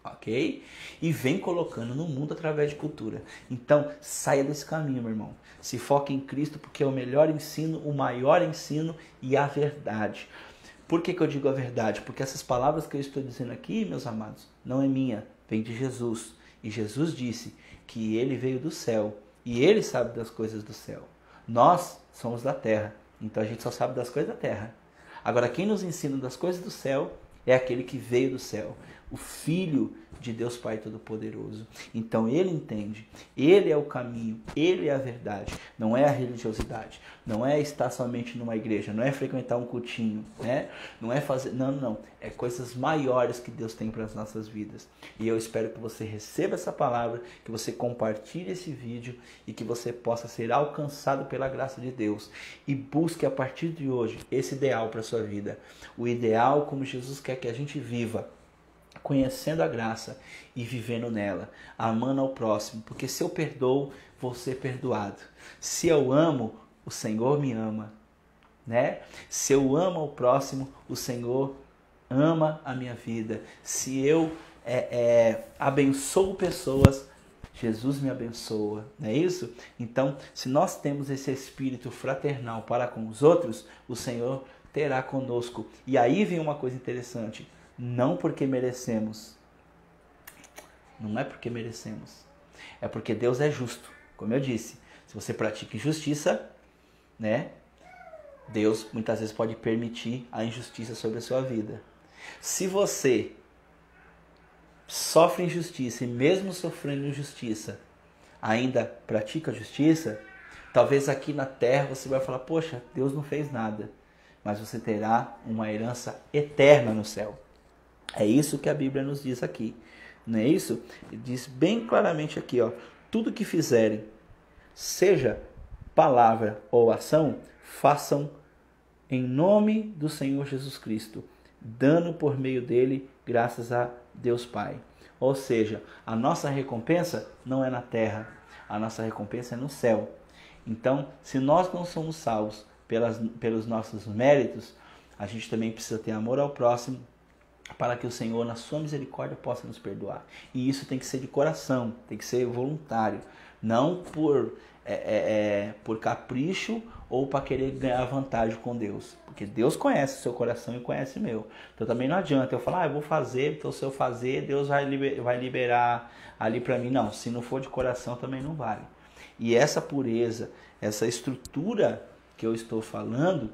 ok? E vem colocando no mundo através de cultura. Então, saia desse caminho, meu irmão. Se foque em Cristo, porque é o melhor ensino, o maior ensino e a verdade. Por que eu digo a verdade? Porque essas palavras que eu estou dizendo aqui, meus amados, não é minha, vem de Jesus. E Jesus disse que ele veio do céu e ele sabe das coisas do céu. Nós somos da terra, então a gente só sabe das coisas da terra. Agora, quem nos ensina das coisas do céu é aquele que veio do céu, o Filho de Deus Pai Todo-Poderoso. Então ele entende, ele é o caminho, ele é a verdade, não é a religiosidade, não é estar somente numa igreja, não é frequentar um cultinho, né? Não é fazer, não, é coisas maiores que Deus tem para as nossas vidas. E eu espero que você receba essa palavra, que você compartilhe esse vídeo e que você possa ser alcançado pela graça de Deus e busque a partir de hoje esse ideal para a sua vida, o ideal como Jesus quer que a gente viva, conhecendo a graça e vivendo nela, amando ao próximo, porque se eu perdoo, vou ser perdoado. Se eu amo, o Senhor me ama, né? Se eu amo ao próximo, o Senhor ama a minha vida. Se eu abençoo pessoas, Jesus me abençoa, não é isso? Então, se nós temos esse espírito fraternal para com os outros, o Senhor terá conosco. E aí vem uma coisa interessante. Não porque merecemos. Não é porque merecemos. É porque Deus é justo. Como eu disse, se você pratica injustiça, né? Deus muitas vezes pode permitir a injustiça sobre a sua vida. Se você sofre injustiça e mesmo sofrendo injustiça, ainda pratica justiça, talvez aqui na terra você vai falar, poxa, Deus não fez nada. Mas você terá uma herança eterna no céu. É isso que a Bíblia nos diz aqui, não é isso? Diz bem claramente aqui, ó, tudo que fizerem, seja palavra ou ação, façam em nome do Senhor Jesus Cristo, dando por meio dele graças a Deus Pai. Ou seja, a nossa recompensa não é na terra, a nossa recompensa é no céu. Então, se nós não somos salvos pelos nossos méritos, a gente também precisa ter amor ao próximo, para que o Senhor, na sua misericórdia, possa nos perdoar. E isso tem que ser de coração, tem que ser voluntário, não por capricho ou para querer ganhar vantagem com Deus. Porque Deus conhece o seu coração e conhece o meu. Então também não adianta eu falar, eu vou fazer, então se eu fazer, Deus vai liberar ali para mim. Não, se não for de coração também não vale. E essa pureza, essa estrutura que eu estou falando,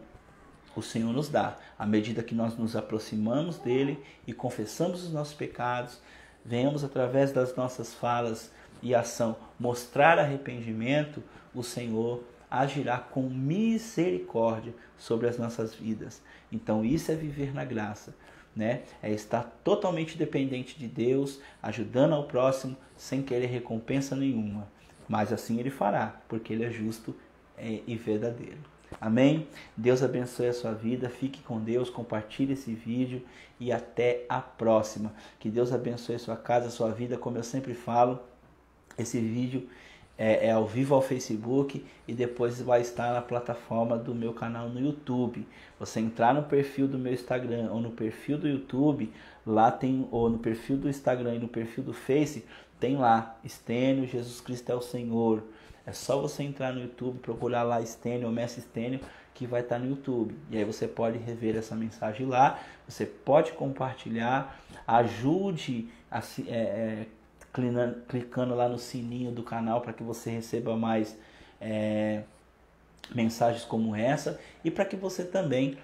o Senhor nos dá, à medida que nós nos aproximamos dele e confessamos os nossos pecados, venhamos através das nossas falas e ação mostrar arrependimento, o Senhor agirá com misericórdia sobre as nossas vidas. Então isso é viver na graça, né? É estar totalmente dependente de Deus, ajudando ao próximo sem querer recompensa nenhuma. Mas assim ele fará, porque ele é justo e verdadeiro. Amém? Deus abençoe a sua vida, fique com Deus, compartilhe esse vídeo e até a próxima. Que Deus abençoe a sua casa, a sua vida, como eu sempre falo, esse vídeo é ao vivo ao Facebook e depois vai estar na plataforma do meu canal no YouTube. Você entrar no perfil do meu Instagram ou no perfil do YouTube, lá tem, ou no perfil do Instagram e no perfil do Face, tem lá, Estênio, Jesus Cristo é o Senhor. É só você entrar no YouTube, procurar lá Estênio ou Mestre Estênio, que vai estar no YouTube. E aí você pode rever essa mensagem lá, você pode compartilhar, ajude a clicando lá no sininho do canal para que você receba mais mensagens como essa e para que você também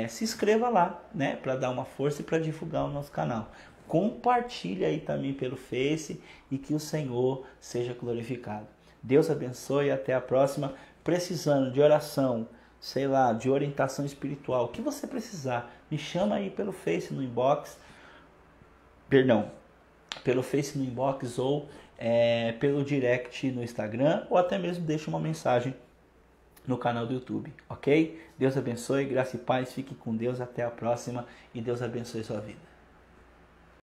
se inscreva lá, né, para dar uma força e para divulgar o nosso canal. Compartilhe aí também pelo Face e que o Senhor seja glorificado. Deus abençoe e até a próxima. Precisando de oração, sei lá, de orientação espiritual, o que você precisar, me chama aí pelo Face no inbox, pelo Face no inbox ou pelo direct no Instagram, ou até mesmo deixa uma mensagem no canal do YouTube, ok? Deus abençoe, graça e paz, fique com Deus, até a próxima e Deus abençoe sua vida.